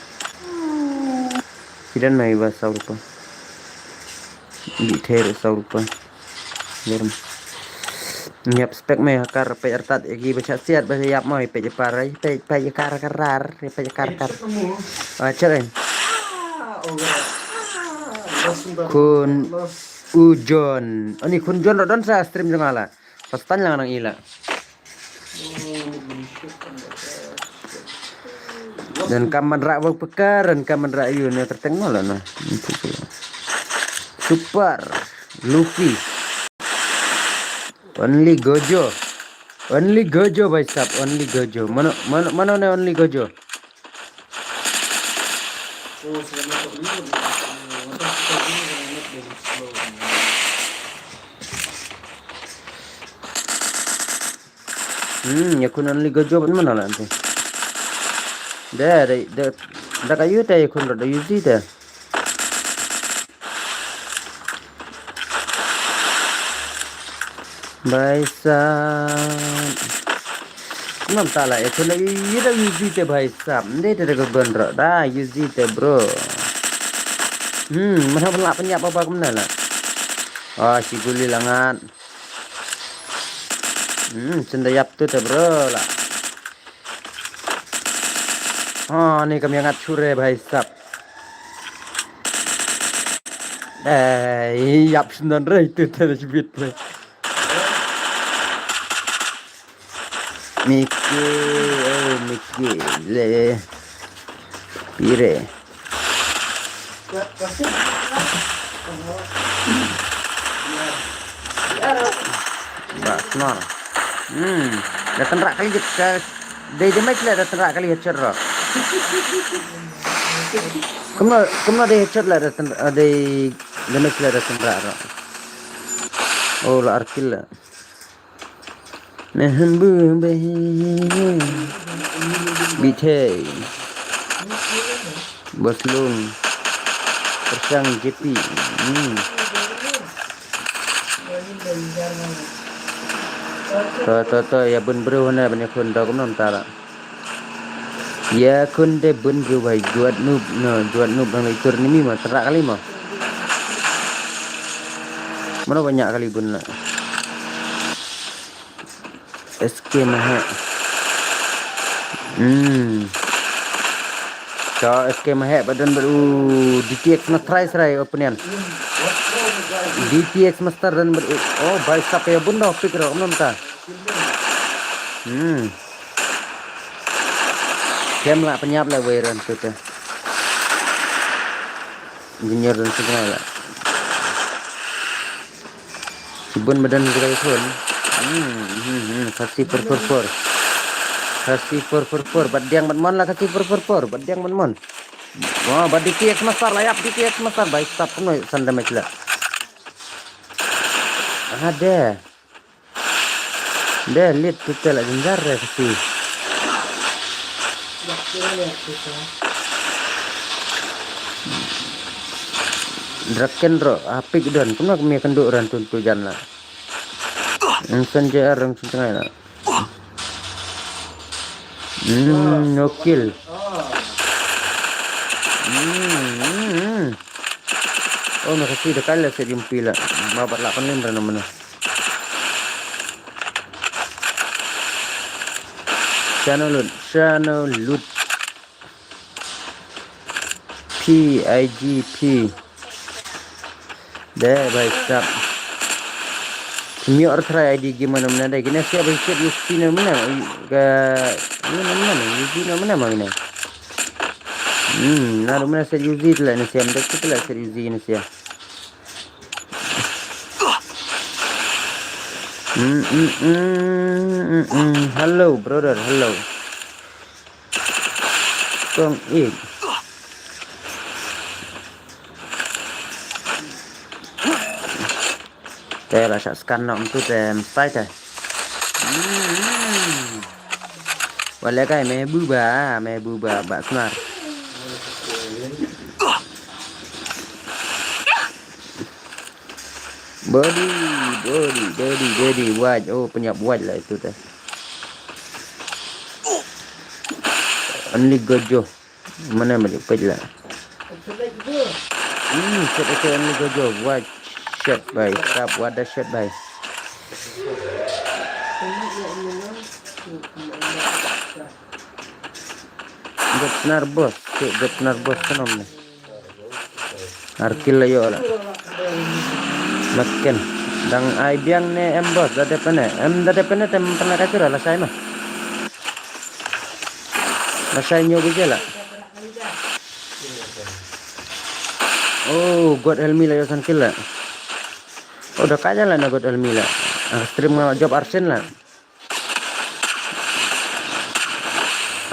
Tidak naik bahasa lupa. Di ter saul lupa. Nyiap spek mah akar pe ertat lagi baca siat baca yap mau pe jeparai pe kar pe kar. Acer kun ujon. Ini kun jon rodon sa stream jengala. Pastan lang nang ila. Dan kaman rak bang pekar dan kaman rak yun tertengok lah nah. Super Luffy. Only Gojo by sab only Gojo. Mana ne only Gojo? Ya kun only Gojo mana lah nanti? Dah kayu teh kun ada yuzi teh. Baisab nam tala itu lagi ida yuzi te baisab ndai te ke benro dah yuzi te bro mana pula penyap apa kemana lah si guli langan sendayap tu te bro lah ni kami angat sure baisab yap sendan itu te sebit Miki le pire Basnar datang rak kali ke day demai lah datang rak kali hecer rak kemana day hecer lah datang day demai lah datang rak oh lah arkil lah Nahan bumbe Bithe Boslung Persang JP To ya bun bro na bani kun da kum tara ya kun de bun bro bhai juat noob bang itur ni mah terak kali mah mana banyak kali bun lah SK Mahe. Cho SK Mahe badan baru DTX Master serai opinion. DTX Master dan baru oh baik sampai bunda pikir om ta. Kem lah penyap lah wiran tu tu. Engineer dan segala lah. Cibun badan juga pun. Kasih per. Kasih per. Badiang badmon lah kasih per. Badiang badmon. Wah, badi TX Master layap DTX Master baik stop pun sanda match lah. Ada. Dah lihat tu lah jenjar kasih. Draken ro apik dan kena kami kenduk ran tu jan lah. Insan jarang setengah lah. No kill. Oh makasih dah kalah saya jumpi lah. Babat 85 ran mana. Channel loot. PIGP. Dah baik stop. Semua orang try ID gimana dah. Kena siap berikut UC mana. Ke mana UC mana mana. Naru mana saya UC lah ni siap. Dah kita lah saya UC ni siap. Hello brother, hello. Kong ik. Đây là sẽ scan nọng chút tay thôi. Và lấy cái mẹ bư bà bà smart. Body wide. Oh penyap wide lah itu teh. Only gojo. Mana balik page lah. Set only gojo wide. Shot by stop what the shot by get narbos kanom ni arkil layo lah makin dang ai biang ne em boss dah depene tem pernah kacau lah saya mah saya nyoba je lah. Oh god helmi layo san kill lah. Oh dah kaya lah nak Elmi lah. Stream job Arsen lah.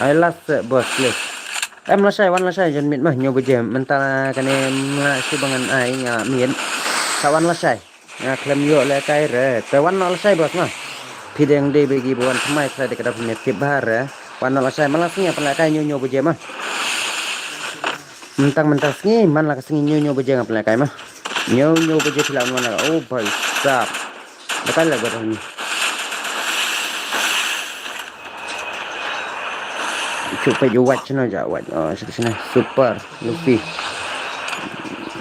I last boss please. Em lah saya jangan mit mah nyoba je mentala kene si bangan ai nya mien. Kawan lah saya. Ya klaim yo le kai re. Kawan lah saya bos mah. Pideng de bagi buan semai saya dekat dapat net bahar ya. Wan lah saya malasnya pala kai nyoba je mah. Mentang-mentang sengi man lah kesengi nyoba je ngap kai mah. Nyo baca film mana? Oh baik stop. Betul lah betul ni. Cuba je watch na je watch. Oh sana super Luffy.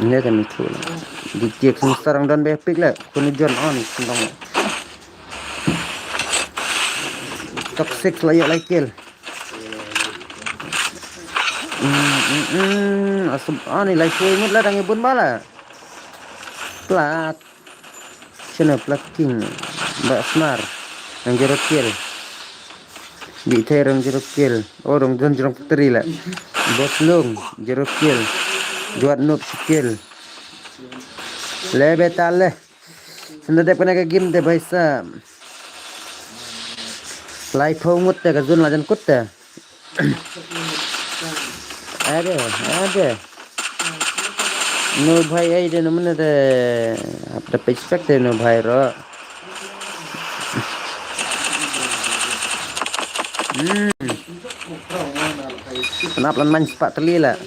Ini kan itu lah. DTX sekarang dan epic lah. Penujuan on tentang. Top 6 layak kill. Asal ni like ingat lah dangi bun bala. Plat Cina plucking Mbak Smart yang jeruk kill Bik Terang jeruk kill orang dan jeruk puteri lah Bos Long jeruk kill Juat Noob kill Lebetal lah Senda dek pernah ke game dek baisa Live hongut dek ke zon lajan kut dek Ada No भाई आई दे नमने दे आपने पेस्पेक्ट दे no भाई रो kenapa main sepak teli lah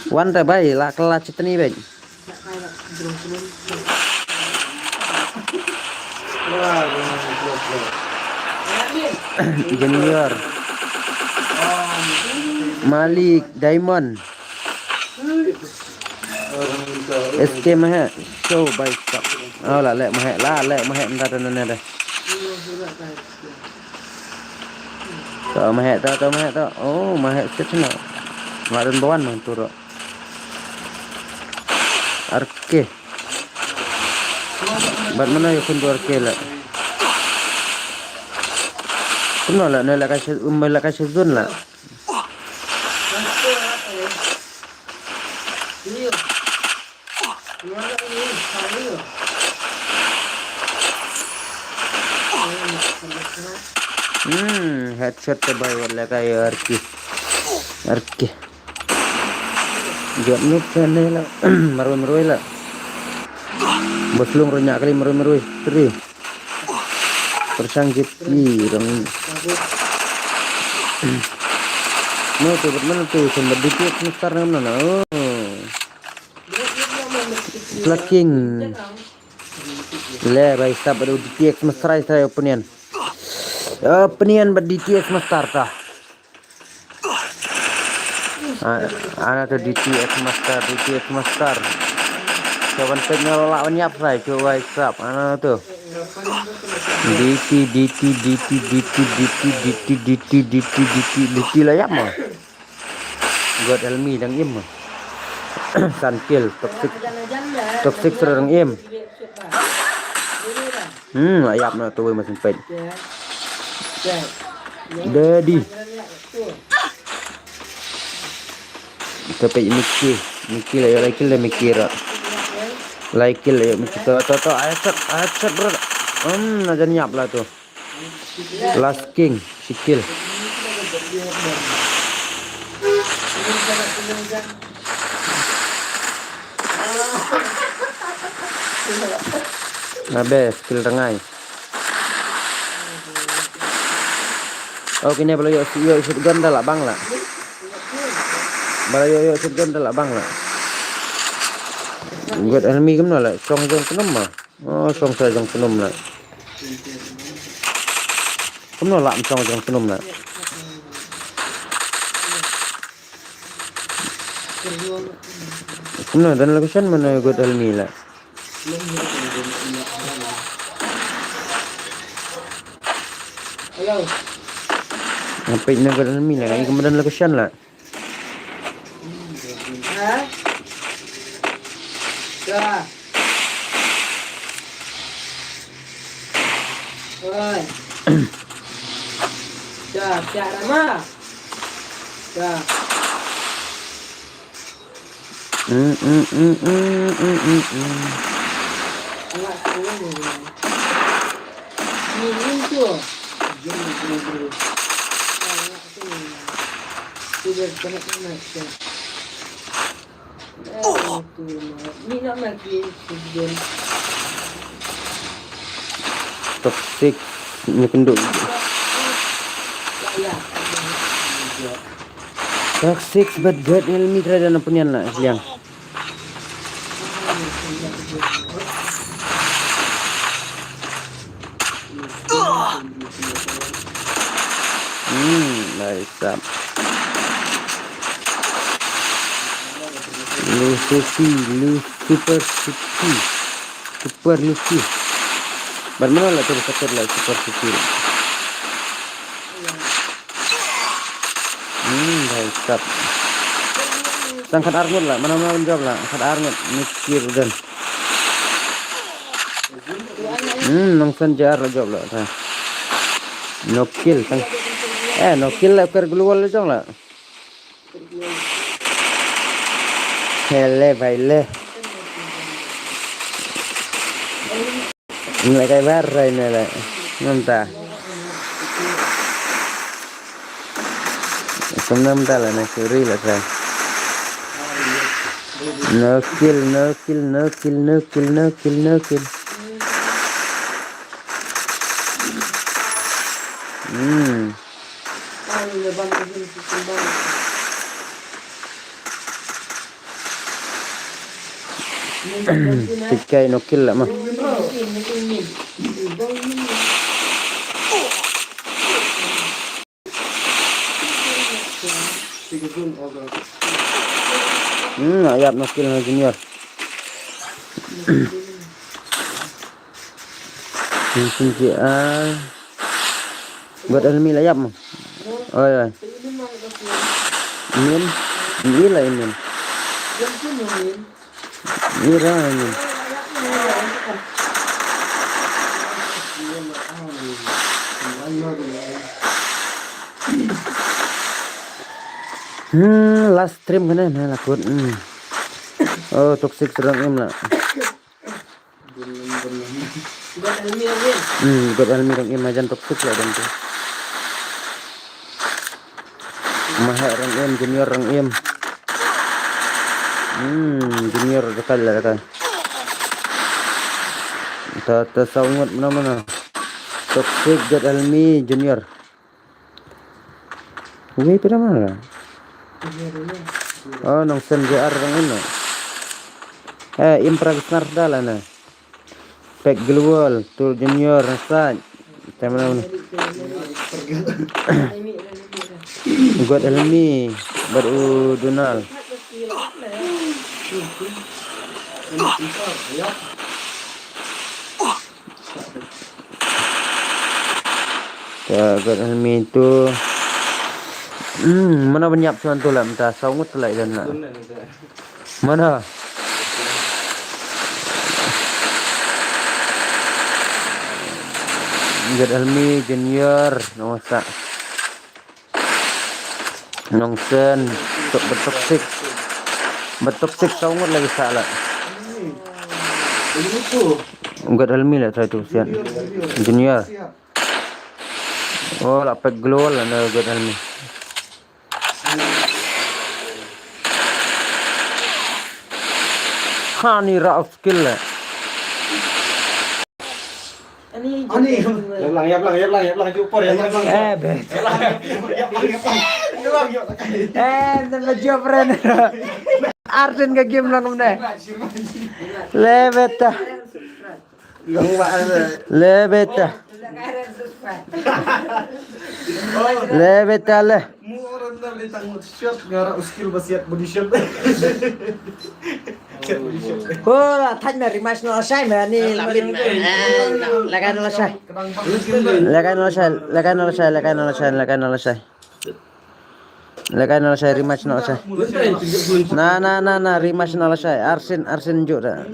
wan deh भाई lah kelas citni baik Junior Malik Diamond SK Mahe show baik tak. Oh lah lek Mahe entar dan dah. Tak mahek tak mahek tak. Oh, mahek set sana. Ngaran bawan mang turo. Arke. Bat mana yo kun arke la. Kuno la na la kasih zon la. Headshot terbaik wala kayo arki. Jod nuk sana la. Marui la. Boslong renyak kali marui. Tri. Persang jeti rong. Mana tu sumber dikit besar mana. Oh. Plucking. Le bai sab ada DTX mesra saya opinion. Opinion bad DTX mestar ta. Ana tu DTX mestar. Kawan pengelola nyap saya coba sab ana tu. DT lah ya mah. God Elmi dang im. Sankil toxic serang im. Ayap na tu mesin pen. Daddy. Tapi Miki lah ya mikir. Like lah ya mikir. Toto ayat bro. Najan nyap lah tu. Last King sikil. Nabe skill rengai. Oh kini bala yo shoot gun dah lah bang lah. Bala yo shoot gun dah lah bang lah. God enemy kem lah. Song jong senum mah. Oh song saya jong senum lah. Kem lah song jong senum lah. Kem lah dan location mana God enemy lah. Hello. Sampai na God enemy lah. Ini kemudian location lah. Dạ. Rồi. Dạ rồi mà. Dạ. Lại xuống rồi. Nhìn chưa? Bây giờ cái này ni nak lagi kemudian Toxic ni kenduk. Toxic but God enemy terhadap napunian lah siang. Nice up. Super Lucy. Bagaimana lah terus lah Super Lucy. Nice up. Sangkat Arnold lah, mana jawab lah. Sangkat Arnold mikir dan. Nongsan jar lah jawab lah. No kill lah कर global ले जाऊँ ला ले भाई ले ini kayak baru ini lah nanti kemudian lah nih suri lah saya no kill Tikai no kill lah mah. Ayap no kill na junior. Mungkin Buat almi layap mah. Oh ya. Ini mah kasi. Min. Ini lah min. Yan po namin. Mira min. Last stream kan na lakot. Oh, toxic serang em lah. Buat almi namin. Buat almi rang em ajan toxic lah dan tu. Mahal rang em, junior rang em. Junior dekal lah kan. Tata saungat mana-mana. Toxic buat almi junior. Ini pada mana? Oh, nong sen JR rang em lah. Impragnar dah na. Pek global, tool junior rasanya. Mana mana. Buat almi, baru Donald. Ya, buat almi itu. Mana banyak cuan tu lah, minta saungut lah dan lah. Mana? Buat almi junior, nosa. Nongsen bertoksik saungut lagi salah. Ini tu. Buat almi lah saya tu sian. Junior. Oh, lapek global lah na buat almi. Ni rauf skill lah. Ani. Yap lang upor ya. Bet. Dan baju friend. Arden ke game lang deh. Lebeta. Lebeta. Lebeta le. Mu orang dah litang shirt ngara skill basiat body shirt. Oh, thanh là rematch nó sai mà ni là cái nó sai. Laga nó sai rematch nó sai. Na rematch nó sai. Arsen juga.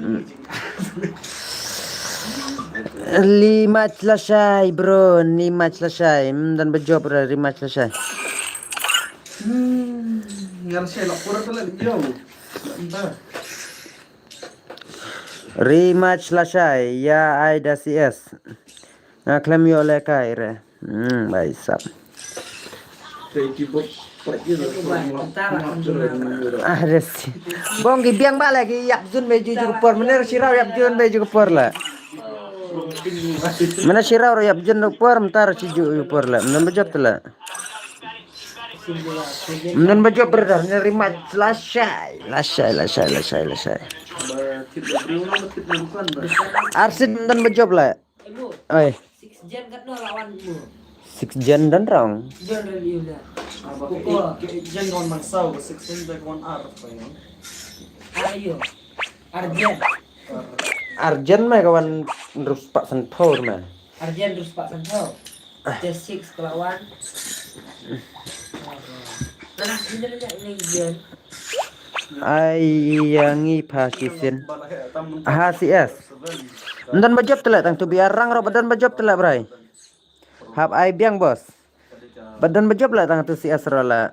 Rematch lah sai bro, rematch lah sai. Dan berjob rematch lah sai. Ngara sai lapor tu lah dia. Entah. Rematch lah sai. Ya Aida CS. Klaim yo le kai re. Baik sap. Ada sih. Bong gibiang balik yak jun baju juga por. Mana sirau yak jun baju por lah. Mana sirau yak jun por. Mentar ciju por lah. Mana baju tu lah. Mana baju berdar. Nerima lasai. Arsin dan baju lah. Oi. 6 gen kat no lawan mu. 6 gen dan rong. Gen dari udah. Jen kawan mansau, 16 by 1 R apa ya? Ayo. Arjen. Arjen mah kawan ruspak sentor mah. Arjen terus Pak Santo. Just 6 kelawan. Nah, ini Gen. Ayangi pasisin. HCS. Dan bajop telah tang tu biarang ro badan bajop telah brai. Hab ai biang bos. Badan bajop lah tang tu CS ro lah.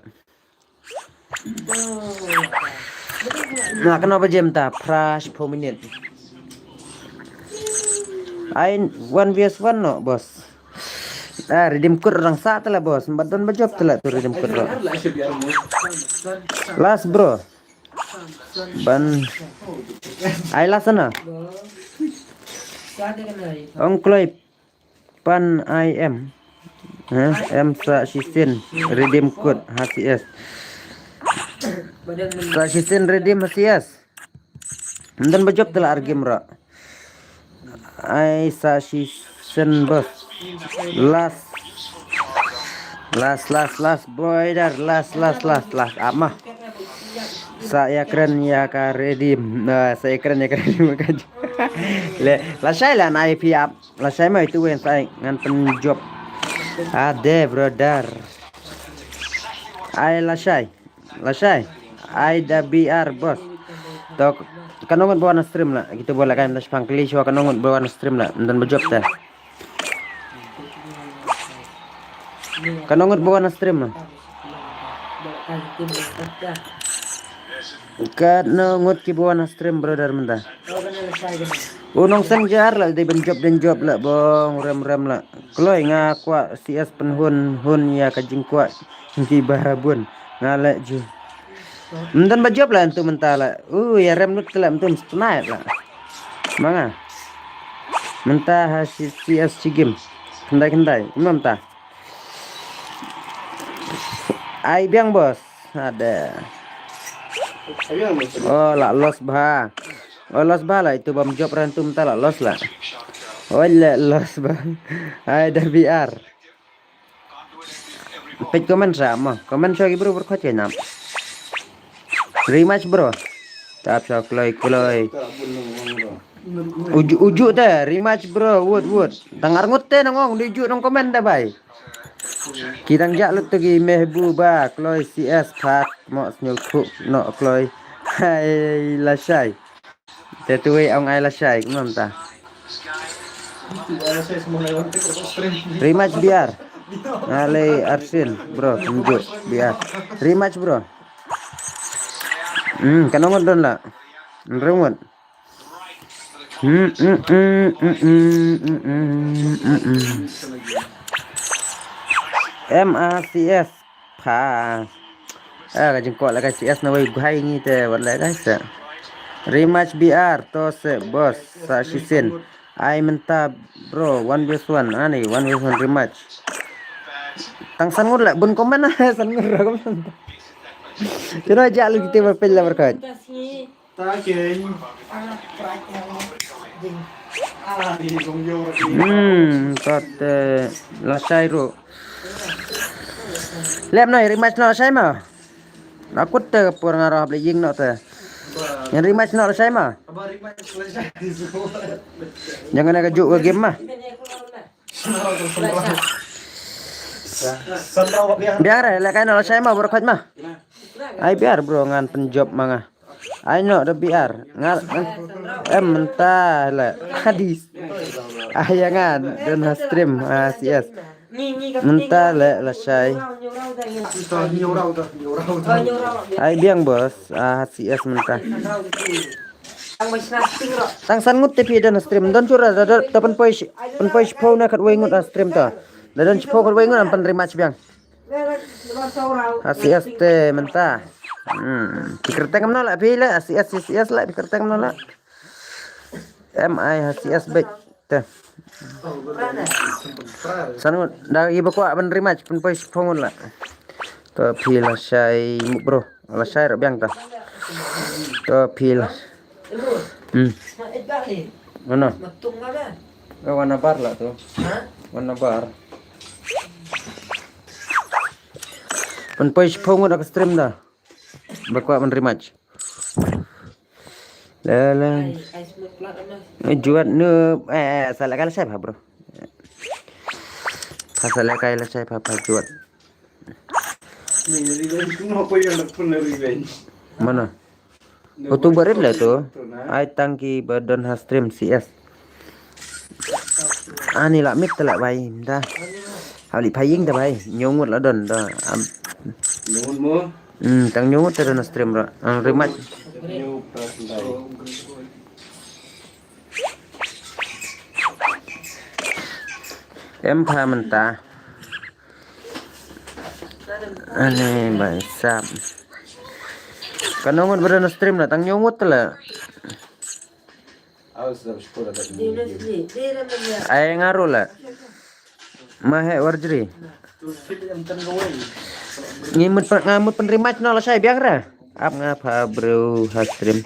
Nah, kenapa jam ta? Prash per minute. Ai 1vs1 no, bos. Redeem code orang sa telah bos. Badan bajop telah tu redeem code ro. Last bro. Ban. Ai last sana. Sada kan hari. Ong kloi pan IM. M sa sisin redeem code HCS. Badan Sa sisin redeem HCS. Dan bajop telah argim ra. Ai sa sisin bos. Last boy dar last. Amah. Saya keren ya ka redeem. Saya keren ya ka redeem kan. Le, la sai là này phi ap, la sai mai tu wen sai ngan pen job. Ade brother. Ay Lashay. Ay da BR bos. Tok kanongot bawa na stream lah. Kita boleh kan das pangkli so kanongot bawa na stream lah. Dan berjob teh. Kanongot bawa na stream lah. Kanongot ki bawa na stream brother mentah. Unong sanjar lah di benjob lah bong rem lah. Kloy nga kwa CS penhun ya kajing kwa di barabun ngalek ju. Mentan berjob lah untuk mentala. Ya rem nut lah mentan setengah lah. Manga. Mentah hasil CS Cigim. Kendai. Imam tah. Ai biang bos. Ada. Oh lah los bah. Oh los bah lah itu bam job rantum mentala los lah. Oh lah los bah. Ai dah biar. Page komen sama. Komen lagi bro berkocek nam. Rematch bro. Tap kloy. Ujuk teh rematch bro. Wood. Tangar ngut teh nongong diujuk nong komen dah bay. Kita jak lu tegi mehbuba kloy CS pat mo nyukuk no kloy. Hai lasai. Tetui ong ai lasai kumam ta. Rematch biar. Ngale Arsin bro tunjuk biar. Rematch bro. Kanongot don lah. Nrungut. MACS pa. Kajing kok lah CS na way guhay ni te wala guys. Rematch BR to se boss sa shisin. Ay menta bro 1v1 ani 1v1 rematch. Tang sangur lah bun komen lah sangur komen. Kena ajak lu kita berpel lah berkat. Takin. Kata lasai ro. Lep noi rematch no lasai mah. Aku te pur ngarah playing no te. Yang rematch no lasai mah. Jangan nak juk game mah. Biar lah kan no lasai mah berkat mah. Ai biar bro ngan penjob manga. Ai no da biar ngal mentah lah hadis. Ayangan dan stream CS. Mentah lah lasai. Ai biang bos CS mentah. Tang san ngut TV dan stream don curah da pen poish phone kat wengut stream ta. Dan cipo kat wengut an rematch biang. CS te mentah. Dikerteng mana lah bila CS lah dikerteng mana lah. MI CS baik teh. Sanu dah ibu kuat ben rematch pun pois pongun lah. Tapi lah saya bro, lah saya biang tah. Tapi lah. Mana? Warna bar lah tu. Warna bar. Pun pois pongun aku stream dah. Berkuat men rematch. Lalang. Juat nu salah kala saya bro. Salah kala saya apa juat. Mana? Itu barit lah tu. Ai tangki badan stream CS. Ani lah mik telak bay dah. Hali paying dah bay. Nyongut lah don dah. Nyongut mo. Tang nyongut tu don stream bro. Rematch. Pa mentah. Aneh basap. Kanongot berada stream lah, tang nyongut lah. Ay ngaruh lah. Mahe warjri. Ngamut penerima channel saya biang ra. Ap ngapa bro stream.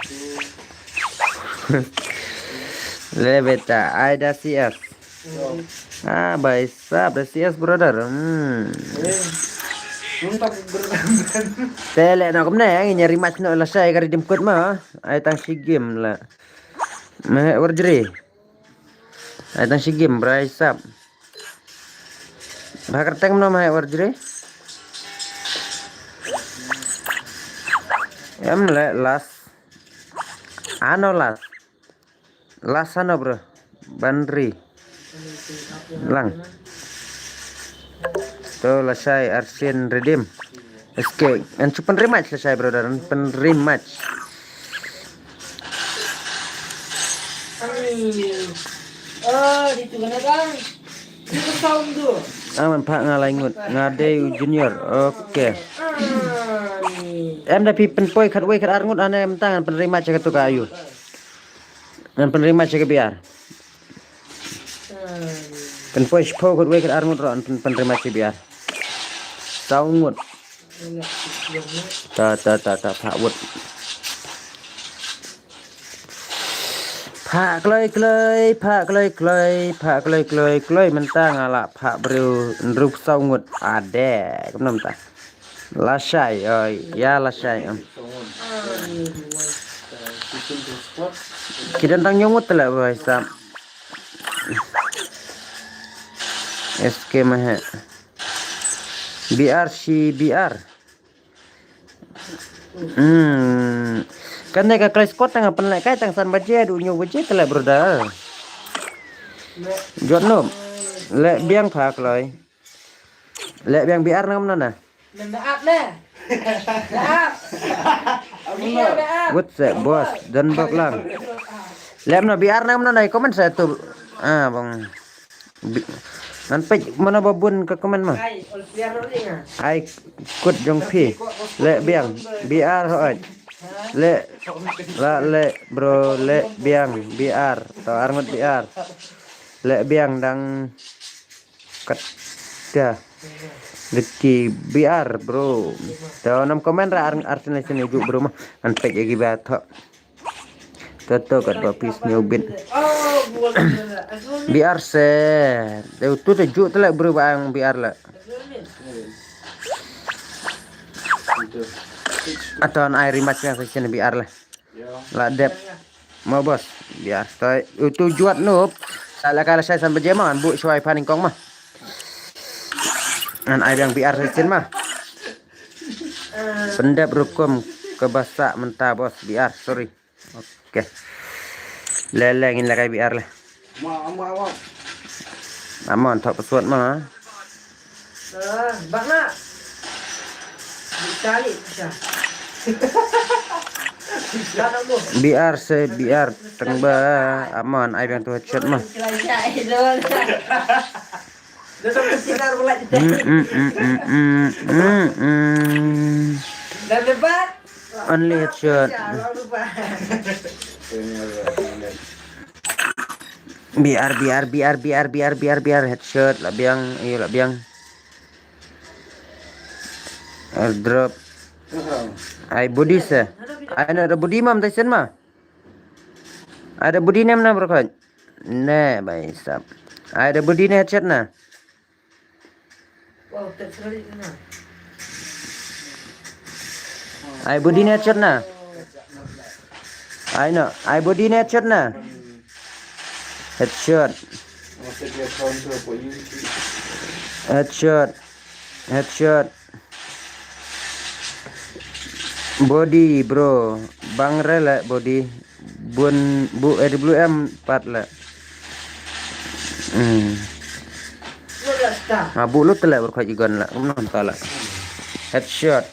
Lebeta ada CS. Baisap ada CS brother. Tele nak kemana yang nyari match nak lah saya kari dimkut mah. Ai tang si game lah. Meh warjri. Ai tang si game baisap. भाकर टेंग ना मैं वर्जरे em le las ano las ano bro bandri lang to lasai arsin redeem escape and chupan rematch lasai brother pen rematch Dito ka na lang. Dito sound do. aman pak ngalai ngut ngade junior oke em dah pi pen poi khat wei khat ar ngut ane em tangan pen rematch ka tu kayu dan pen rematch ka biar pen poi spo khat wei khat ar ngut ron pen rematch biar sau ngut ta pak wut pak klei mentang ala pak bru rup sau ngut ade kem ta lasai oi ya lasai kita tang nyongut lah boy sam SK mah BR kan ka kelas kot tang pen kai tang san baje du nyu baje tele brother jot no le biang phak loi le biang BR nam na Mình đã áp nè. Đã áp. What's that boss dan bak lang lem na BR nam na nai komen satu bang nan pe mana babun ke komen mah Ai, biar nó đi à. ai kut jong pi le biang BR hoi le bro le biang BR tau arngot BR le biang dang kat ya Deki BR bro tau nam komen ra arsenal sini juk bro mah nan pe gi ba tho toto kat bapis nyubit Oh, buat BR se tu tu juk tele bro bang BR la atau ai rematch yang sini BR lah la dep mau bos biar toy tu juat nup salah kala saya sampai jeman bu suai paning kong mah an ai yang BR sini mah pendap rukum kebasak mentah bos BR sorry oke lelengin lah kayak BR lah amon thok pesuat mah bác ạ. Dicari bisa. BR se BR tengba aman ai yang tu chat mah Selesai dulu. Dah sampai sinar pula kita. Dan lebat. Only headshot. Biar headshot lah biang iya lah biang airdrop ai body se ai ada body mam taisen mah ada body nem na berkat ne bai sap ada body ne headshot na Wow, terselit na. ai body ne headshot na ai no ai body ne headshot na headshot body bro bang rela body bun bu AWM 4 lah bu lu telah berkat juga lah nonton lah headshot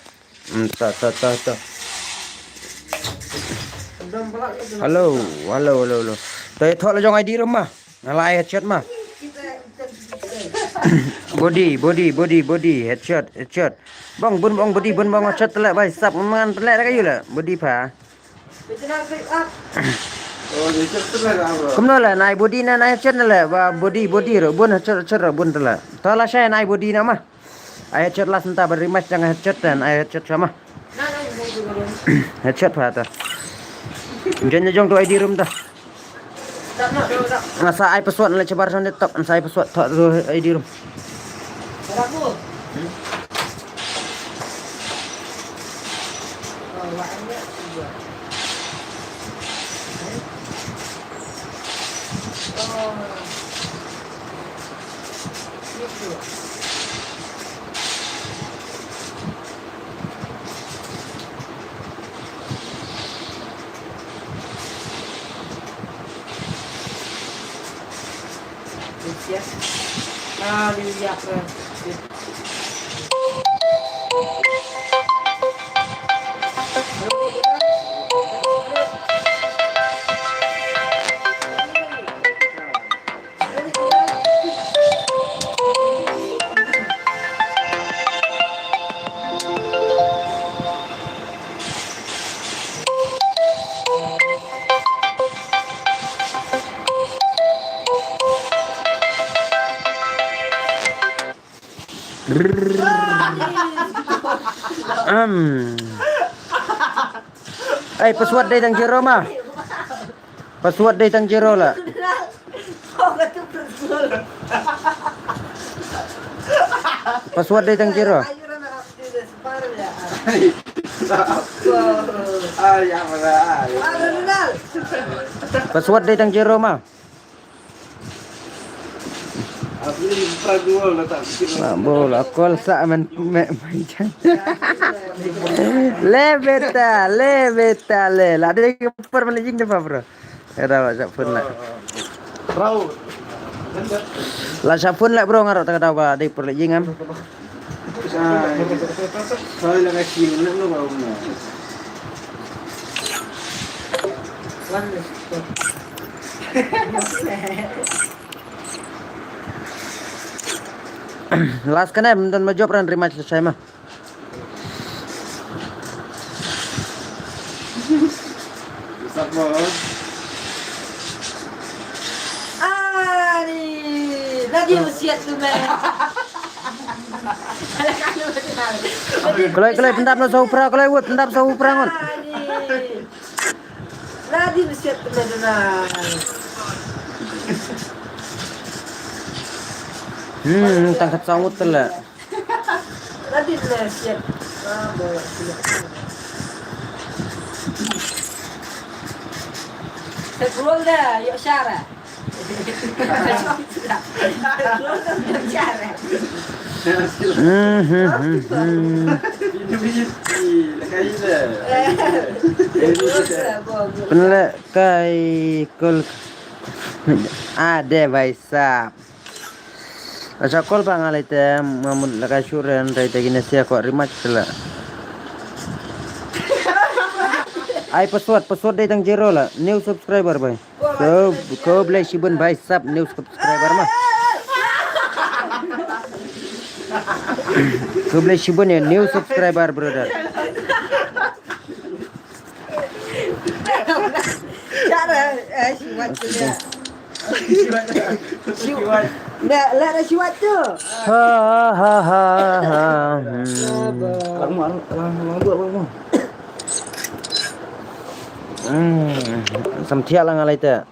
ta halo tay thọ là trong ID rumah ngalai headshot mah body headshot bang bun body bun bang headshot telak bai sap man telak dah kayu lah body pha kumno lah nai body na nai headshot lah ba body ro bun headshot ro bun telak tala saya nai body na mah ai headshot lah senta berimas jangan headshot dan ai headshot sama headshot pha ta jangan jong tu ID room ta nasa ai pesuat nak cebar sana tok nasa ai pesuat tak tu ID room Berapa? Ya. Ah, lihat kan. Password day tang jero mah. Password day tang jero lah. Oh, betul betul. Password day tang jero. Ayo nak dia separuh ya. Yang mana? Ronald. Password day tang jero mah. Aku ini pradual letak bikin. Mak bola kol sa man macam. Le. Lah ada per manajing depa bro. Era WhatsApp phone lah. Rau. Lah sa phone lah bro ngarok tak tahu ada per lejing am. Soalnya nak kasih nak baru nak. Last kan dan mau job ran rematch selesai mah. Sama. Ah, ni. Lagi usia tu meh. Kalau pendap no saupra kalau buat pendap saupra ngon. Lagi usia tu meh Ronald. Tangkat sangut lah. Lagi usia. Ah, bawa sila. Sekolah dah, yuk syara. Penle kai kul ada baisap. Asa kol pangalai te mamun lakai syuran rai te gina sia ko rematch lah. Ai password day tang zero lah. New subscriber boy. Ko blai sibun baisap new subscriber mah. Ko blai sibun ya new subscriber brother. Cara siwat tu dia. Siwat. Lah siwat tu. Ha. Lama. Samtia lang alay ta.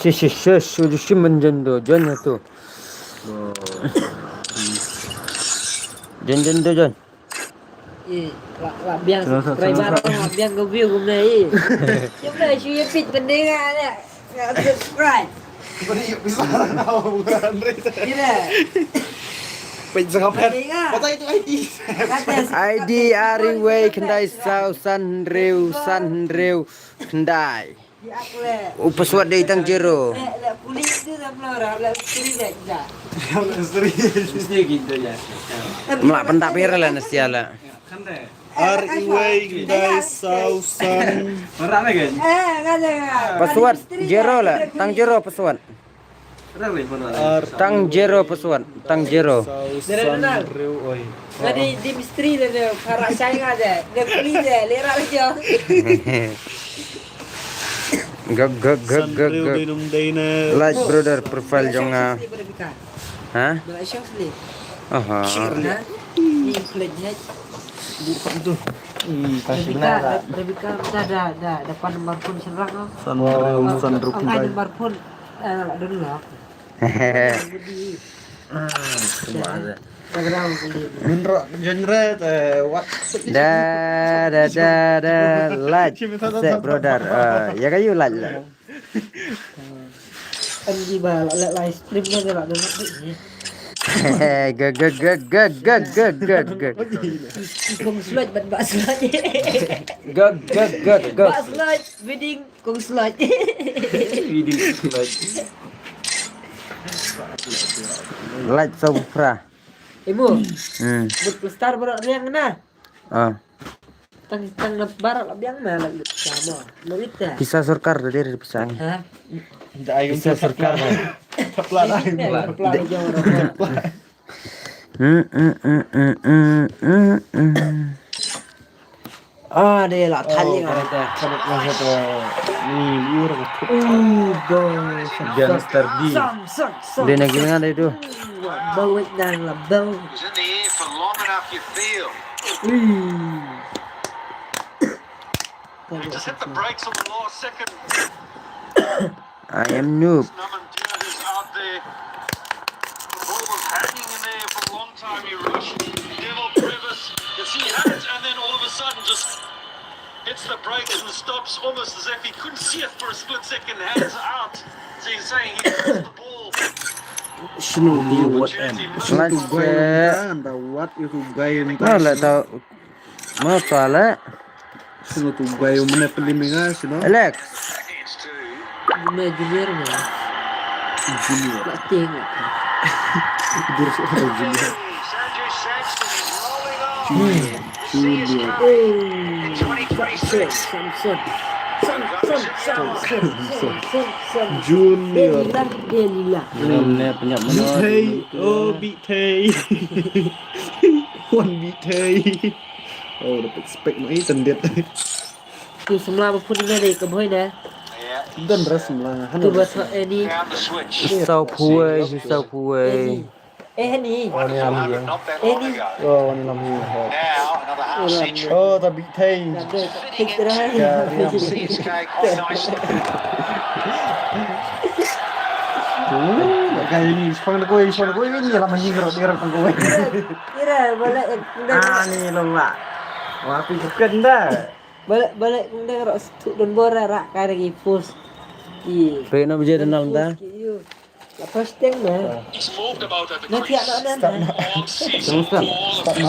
Si menjendo John tu. John John. Biang subscriber biang go view gum nei. Chúng ta suy fit penting ah. Subscribe. Beri bisa bukan rate. Gila. Pengen ngapain? Kata itu ID. ID Ariway kendai san rew kendai. Password day tang zero. Kulit tu dah pelora, lah kulit dah. Mesti gitu ya. Melak pentak pira lah nasia lah. Ariway kedai sausan. Merah kan? Ada. Password zero lah, tang zero password. Tang zero password, tang zero. Sausan rew oi. Tadi di misteri dia karak saya ada. Dia kulit dia lerak aja. Gag. Like brother profile jonga. Ha? Malaysia ni. Aha. Ni kulit Bukan tuh. Rebecca dah depan nomor pun serang. Sunroof Ada nomor pun dulu lah. Bener genre what? Like set brother. Ya kayu like lah. Di bawah live stream dia lah dulu. Gag. Kung slide bat slide. Gag. Bat slide wedding Kung slot. Light Sopra. Ibu, Hmm. besar berat yang na. Ah. Tang barat yang na lagi sama. Merita. Bisa surkar dari pisang. Hah? Tidak ayun Bisa surkar. Teplan ayun. Pelan jauh orang. Ah, dia lah tali Oh, ngata. Kadang masa nih liur. Bos. Gangster D. Sam. Dia naging ada itu. Bau dan lah bau. was in the air for long enough, you feel. He just hit the brakes on the last second. I am noob. Namantia is out there. The ball was hanging in there for a long time. He rushed. Devil Previs, you see hands, and then all of a sudden just hits the brakes and stops almost as if he couldn't see it for a split second. Hands out. So he's saying he missed the ball. Snow buat Let's Dawat itu gayon Mana tahu. Mau soalnya Snow tu gayon mana pelimingan sino. Alex. It's two. Junior ni. Junior. Tak tengok. Jurus ada junior. Sanjay Saxton is rolling on. Junior. 2026. Samson. Junior. Dia lila. Namanya punya Bitay. Oh, Bitay. One Bitay. Oh, dapat spek mai tendet. Tu semula apa pun ini ke boy dah. Yeah, Dan ras lah. Tu bahasa ni. found the switch. Hisau puai. Ni. One five, not that long ago. Oh, ini lampu. Now another half century. Oh, tapi Bitay. Ada tik terang. Cheesecake on nicely. Kayak ini, sepanjang kau ini lah menjingkar di orang kau. Kira balik Ni lomba. Wah, aku bukan dah. balik kunda rak stuk don bora rak kare ki post ki. Pengen apa jadi dalam dah? Lepas teng dah. He's moved about at the Nanti crease ada ada. all season.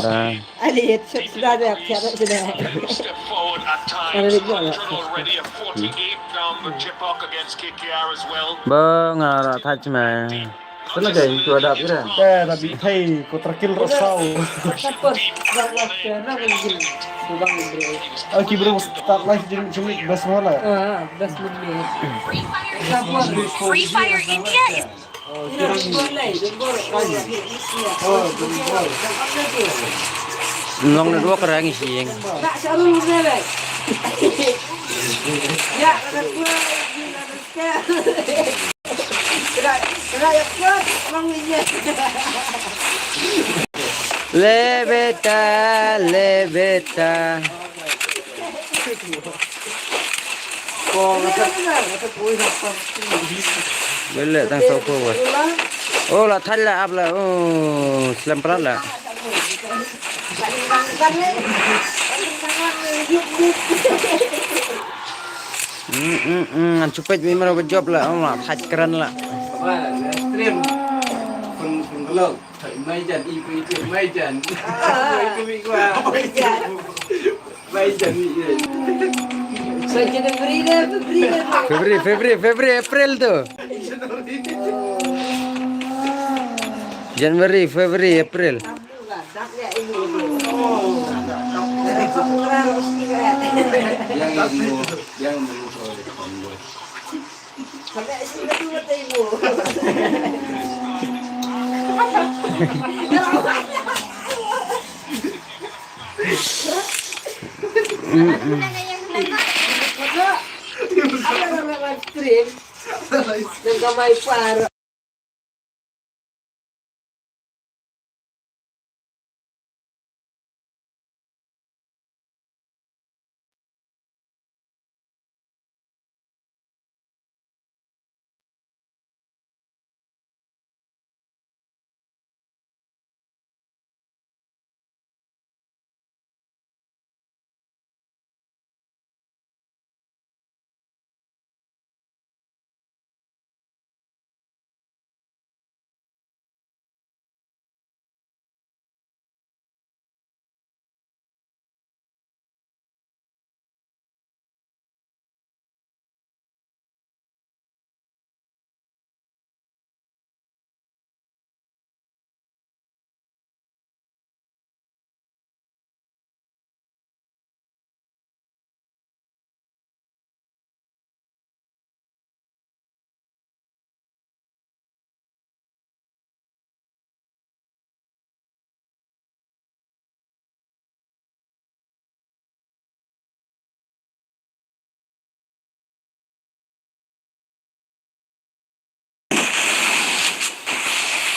Dah. Ali shot sudah ada tiada sudah. Step forward at Ada times. di bawah. 100 already, a 48 down the Chipok against KKR as well. Bang, arah touch man. Tenaga itu ada apa dah? Tapi Bitay, kau terkil rasau. Siapa? Dah kena mungkin. Bang bro. Aku belum start live jadi cuma bas malah. Ah, 10 menit. Free Fire, Free Fire India is Long na dua kerang ising. Tak selalu bebek. Ya, kena gua kena ya kuat manginya. Lebeta. Bela tang sopo bos. Oh lah thal lah ab lah. Oh, selam pelat lah. Cepet memang berjob lah. Oh lah, haj keren lah. Stream phần lợn thấy mấy trận y mấy trận cái bị qua mấy trận bị Saya kena beri dah. Februari, April tu. Januari, Februari, April. yang Sampai sini tu mata ibu. Ada orang stream dan kamai par.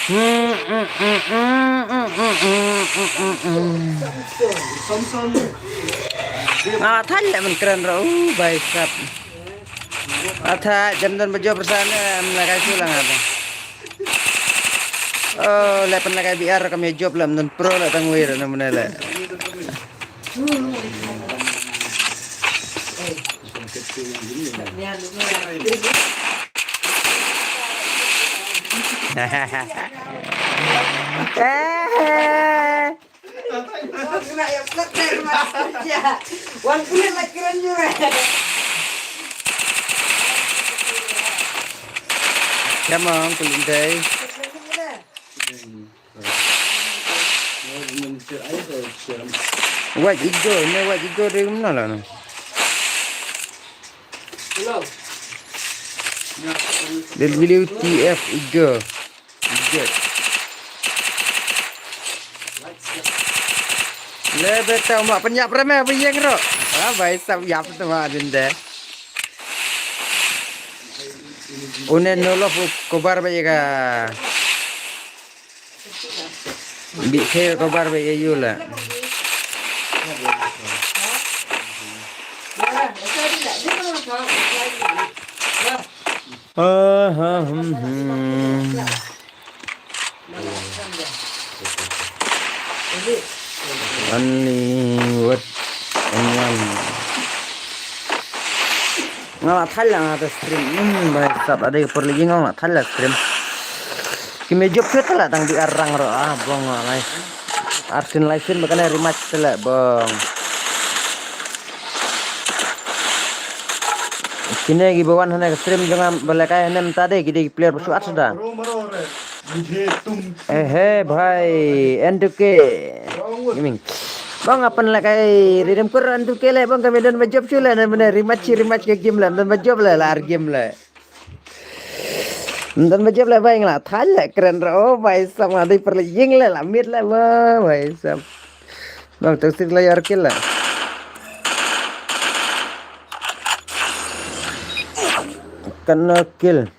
Thanh lại mình keren rồi, baik sap. Atha jam dan bejo bersana melakai sulang apa. Oh, lepan lakai biar kami job lam dan pro lah tangwir namanya lah. Wan kulit lah keren juga. Come on, kulintai. Wajib hijau, ini wajib hijau dari mana lah? WTF hijau. Hijau. Lebih tahu mak penyap ramai apa yang ro? Ah, baik sab yap tu mak dende. Unen nolof kobar bayi ka. Bihe kobar bayi yula. Only what anyone nggak thalang atas stream baik sab ada pergi nggak thalang stream kime job kita lah tang di arang ro bong ngai arsin license makanya rematch lah bong kini lagi bawan hanya stream jangan belakai nem tadi kita player bersuat sudah भाई एंडुके gaming bang apa nak kai ridem Quran tu kele bang kami dan majab chula na benar rematch ke game lah dan majab lah lar game lah dan majab lah bang lah thala keren oh bhai sama ada perlejing lah lamit lah bhai sam bang tersir layar kill lah kena kill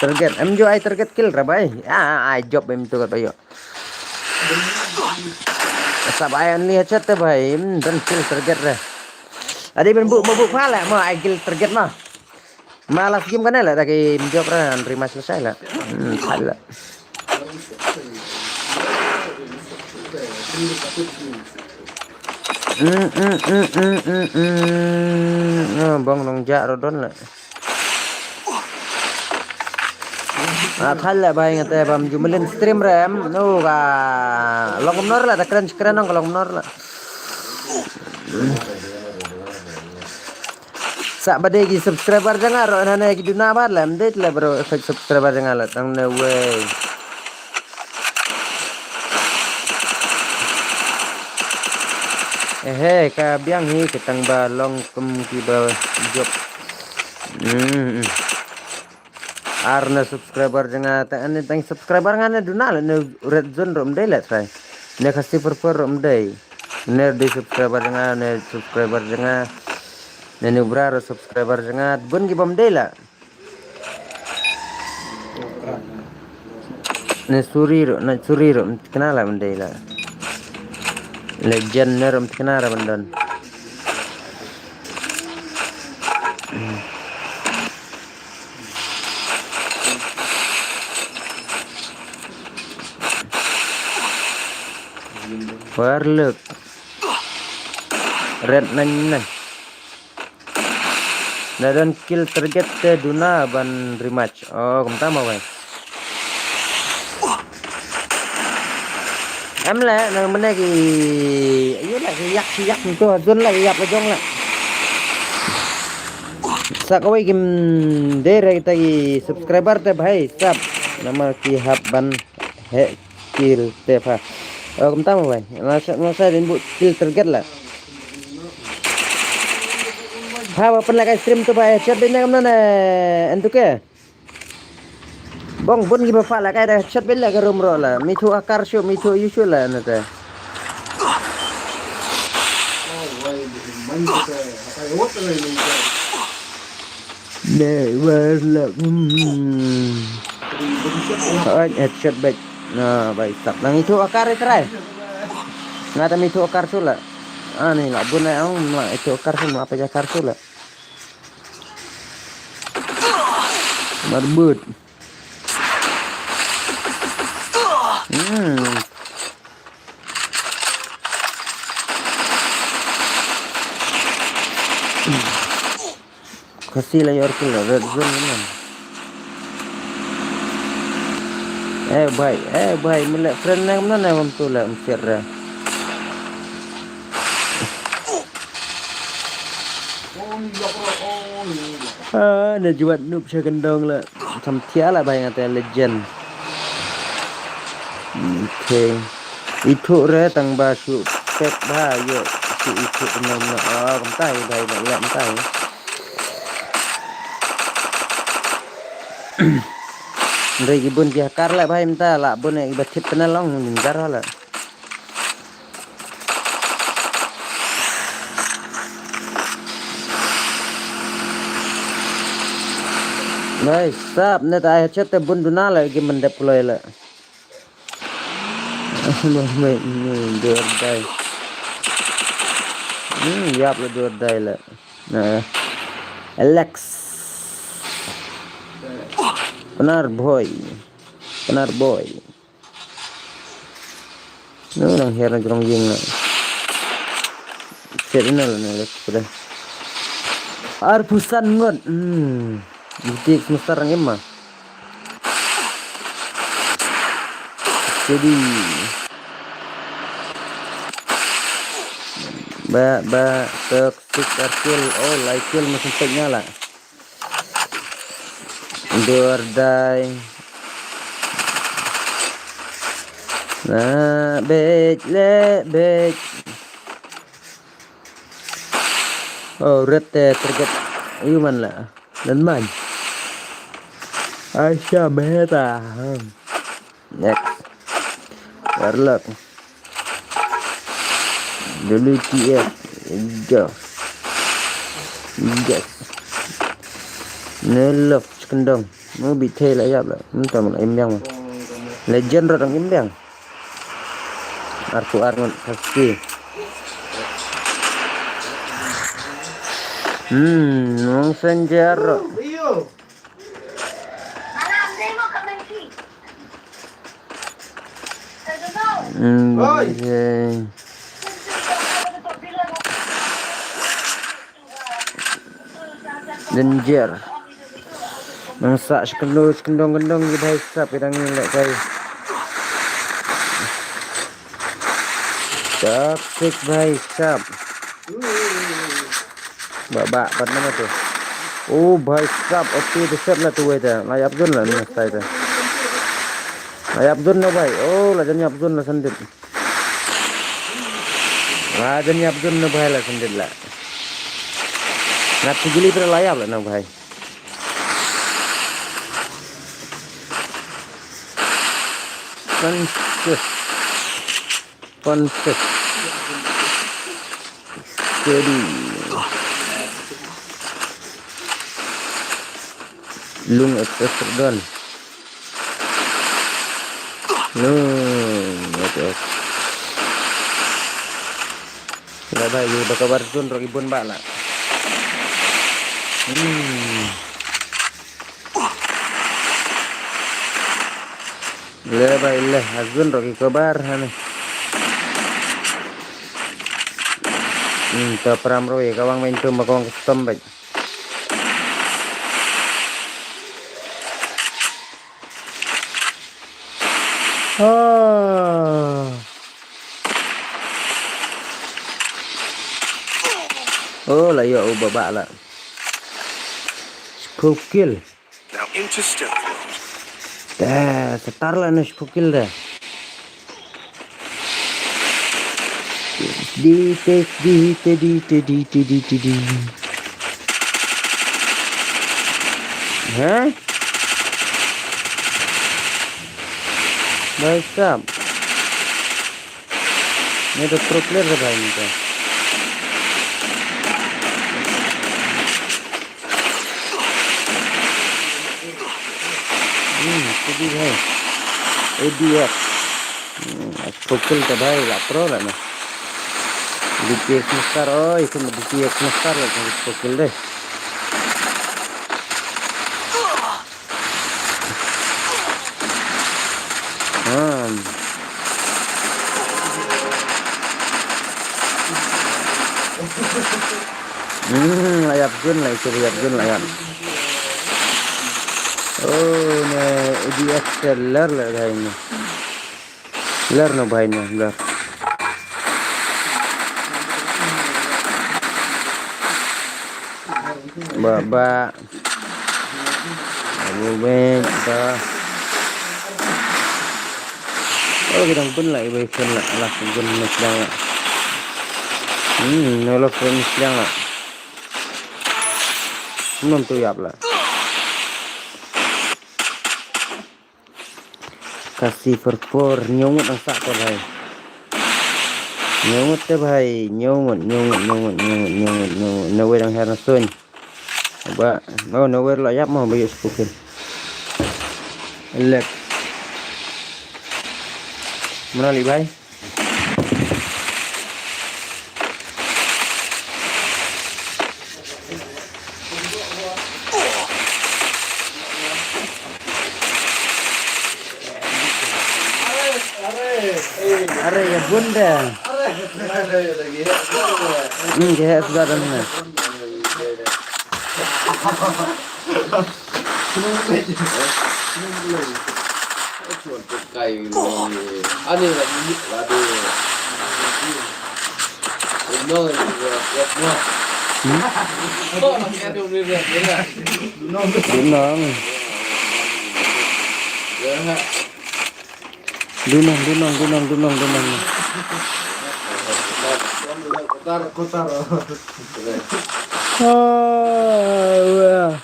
target em jo ai target kill ra bhai ai job em tu kat bayo sab ai only headshot te bhai dan kill target ra adi ben bu pha lah mau ai kill target mah malas game kan lah taki job ra terima selesai lah salah bang long ja rodon lah Thala bhai ngate bam jumelin stream ram no ga long nor la keren keren nong long nor la sa bade ki subscriber janga ro nane ki duna bar lam det la bro subscriber janga la tang ne way ka biang hi ketang ba long kum ki ba job arna subscriber janga tang tang subscriber ngane dunal ne red zone rom dai la try ne khasi per rom dai ne de subscriber janga ne ne bra subscriber janga bun ki bom dai la ne suri rom kenala bom dai la legend ne rom kenara bandan Warlock red nanya dan kill target te duna ban rematch oh kumta mau bhai em la nang mene ki ayo la ki yak tu zon la yak la jong la sakawai kim dere kita ki subscriber te bhai sab nama ki hab ban he kill te pha kumta mau bhai masa din bu kill target la ha अपन लगा स्ट्रीम तो भाई हेडशॉट बेलने कम ना अंतुके bong bun gi bafa la kai da headshot bella ga rom ro la mi thu akar sho mi thu yusu la na ta ne war la headshot back Nah, baik sap. Nang itu akar try. Ngata mi itu akar sula. Ani lah bunai ang lah itu akar sula apa akar sula. Marbut. Hmm. Kasih lah yorkil lah red zone ni. Bhai, mulai friend yang mana yang tu lah mesra. Nak jual noob saya gendong lah. Sampai lah bhai ngata legend. Okay. Itu re tang basu pet bayo si itu benar kentai bhai nak kentai. Dari ibun dia karla bhai minta lah bun yang ibat tip penalong minjar lah. Baik, sab net ayah cete bun duna lagi mendeploy lah. Baik, durdai. Yap lah durdai lah. Nah, Alex. Benar boy. Nang heran jong jing lah. Cerina lah nih sudah. Arpusan ngot. Jadi semester orang emma. Jadi toxic kill. Oh, like kill masih nyala. Durdai. Nah, bet. Oh, red target human lah. Dan man. Aisyah Mehta. Next. Warlock. WTF. Yes. Nelok kendong. Mau bithe lại giáp lại. Minta một em yang. Legend rồi đang em yang. Arku Argon pasti. Nong senjaro. Okay. Danger. Mangsa kendong di bhai sap idang nilai kai. Toxic bhai sap. Babak pada mana tu? Oh bhai sap oke besar lah tu itu. Lai Abdul lah ni style tu. Lai Abdul lah bhai. Oh lajanya Abdul lah sendiri. Lajanya Abdul lah bhai lah sendiri lah. Nak pergi per layap lah nak bhai. Konses. Jadi lung ekstradon. Betul. Sudah baik, bakal barzun rogibun bala. Le baiklah, azun rogi kabar hane. Ta pram roe kawang main tu makawang custom baik. Oh lah ya babak lah. Kill. Now into stealth mode. Dah, setar lah nih kill dah. Di. Hah? Baik up. Ini ada pro player dah ini tu. Sedih hai. ADF Pukul ke bhai la pro la na DPX Master oi itu DPX Master la pukul deh Layap gun lah itu layap gun layap. Oh ne ADF lar lah bhai ne. Lar no bhai ne lar. Baba. Abu ben ba. Oh kita pun lah ibu pun lah gun mesdang lah. Nolok pun mesdang lah. Belum tu yap lah. Kasih perpor nyungut ang sak bhai. Nyungut te bhai, nyungut. Nawe dang herna sun. Ba, mau nawe la yap mau bayar sepukin. Elek. Mana li bhai? Are ya bunda. Kayak sudah dah ni. Kayu ini. Ada lagi ada. Benar juga. Oh, nak ada ni dia. Dunang. Dunang. Kotar. Wah.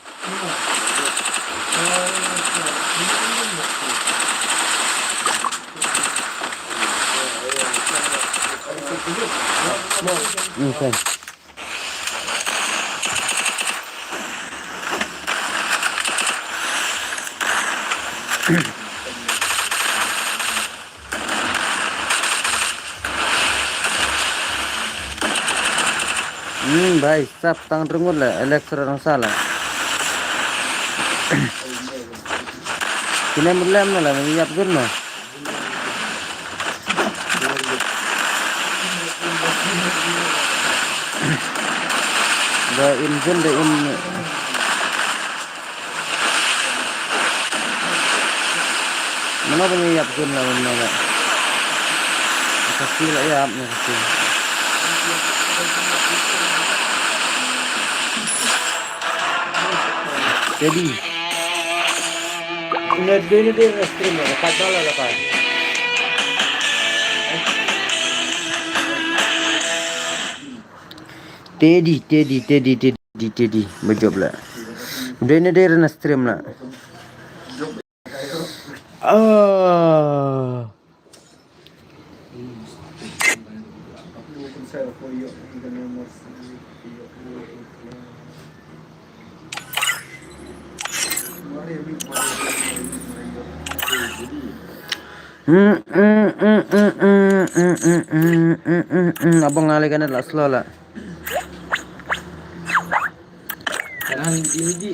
Okay. Bhai, sab tang rengut lah, elektro orang salah. Kena mulam lah, menyiap guna. Dah in gun, dah in. Mana menyiap guna mana? Kasih lah ya, kasih. Jadi ini dia stream ya, $4 lah kan. Teddy, berjob lah. Udah ini dia stream lah. Abang ngalikan lah slow lah. Sekarang ini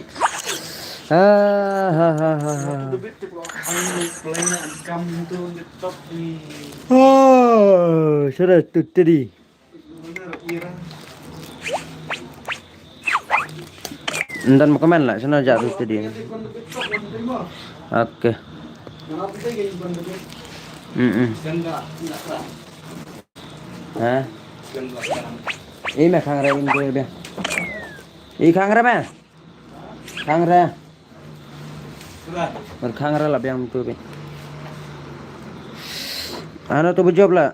Oh, sudah tu tadi. Dan mau komen lah, sana jatuh tadi. Oke. Hah? Ini mah khang rem tu dia. Ini khang rem ah? Khang rem. Khang rem lah yang tu be. Ano tu berjob lah.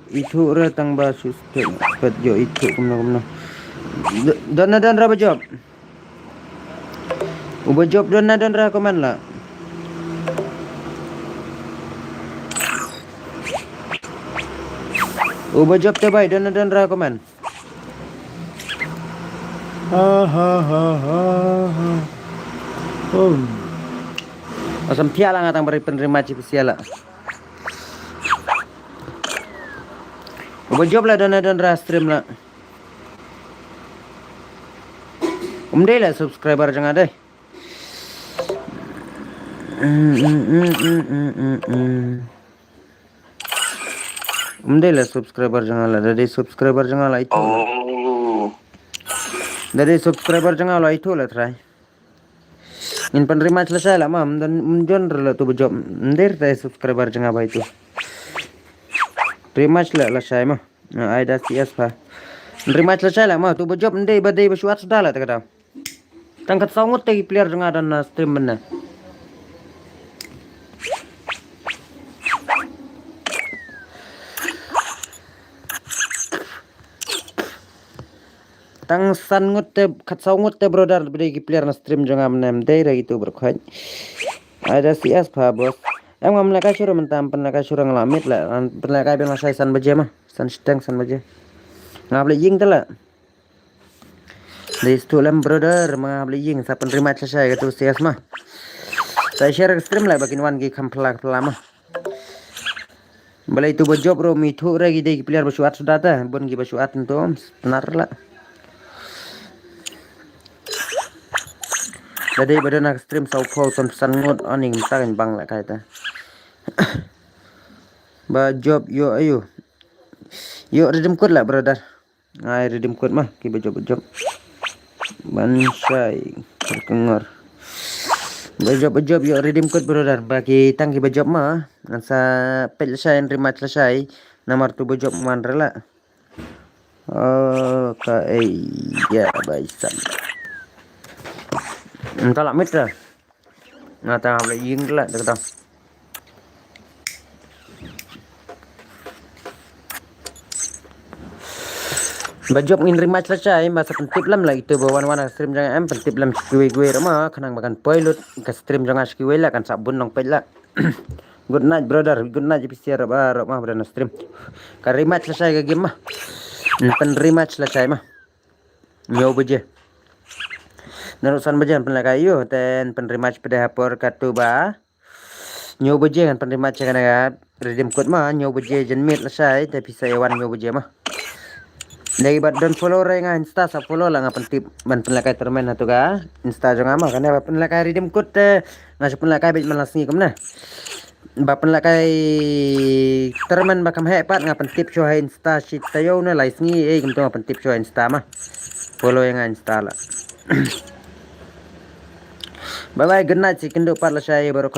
Itu retang basus tu. Berjob itu kumna. Dan ra berjob. Berjob dan ra komen lah. Berjob te bhai dan ra komen. Ha. Oh. Asam pia lah ngatang beri penerima cipisia lah. Job lah dan stream lah. Deh lah subscriber jangan deh. Deh lah subscriber jangan lah. Dari subscriber jangan lah itu. Dari subscriber jangan lah itu lah try. In penerima selesai lah mam dan genre lah tu berjob. Ndir dari subscriber jangan apa itu. Terima lah saya mah. Ai dah sias pa. Terima selesai lah mah tu berjob ndai badai bersuat sudah lah tak kata. Tangkat sangut tadi player jangan ada stream benar. Tang san ngotte kat sangut te brother beri player na stream jangan menem dai ra gitu berkhat. Ada sias pa bos. Em ngam la ka syurang mentam pen la ka syurang lamit la pen la ka ben la sai san baje mah. San steng san baje. Ngap le ying tala. Di stulam brother ngap le ying sa penerima selesai gitu sias mah. Saya share stream lah bakin wan gi kampla lama. Balai tu berjob ro mitu lagi dai player bersuat sudah ta bon gi bersuat tu benar lah. Jadi badan nak stream sau kau san ngot aning tangan bang lah kata. Ba job yo ayo. Yo redeem code lah brother. Ai redeem code mah ki job. Bansai terkengar. Job yo redeem code brother bagi tangki job mah nasa pel saya terima selesai nomor tu job mandra lah. Okay ya baisan. Entah lah mitra. Ngata boleh ying lah kata. Bajob ngin rematch selesai masa pentip lam lah itu bawan wana stream jangan pentip lam gue ramah kenang makan pilot ke stream jangan skiwe lah kan sabun nong pela. Good night brother, good night JPCR baru mah berana stream. Kan rematch selesai ke game mah. Pen rematch selesai mah. Nyob je. Narusan bajan pen kayu ten pen rematch pada hapor katuba. Nyob je kan pen rematch kan redeem code mah nyob je jenmit selesai tapi saya wan nyob je mah. Dari don follow nga insta sa follow lang nga pantip man penlakai termen hatu ka insta jong ama kan ba penlakai redeem code nga sa penlakai bit malasngi kam na ba penlakai termen ba kam hepat nga pantip show insta shit tayo na laisngi kum to nga pantip show insta mah follow nga insta la bye bye good night si kendo par la saya baru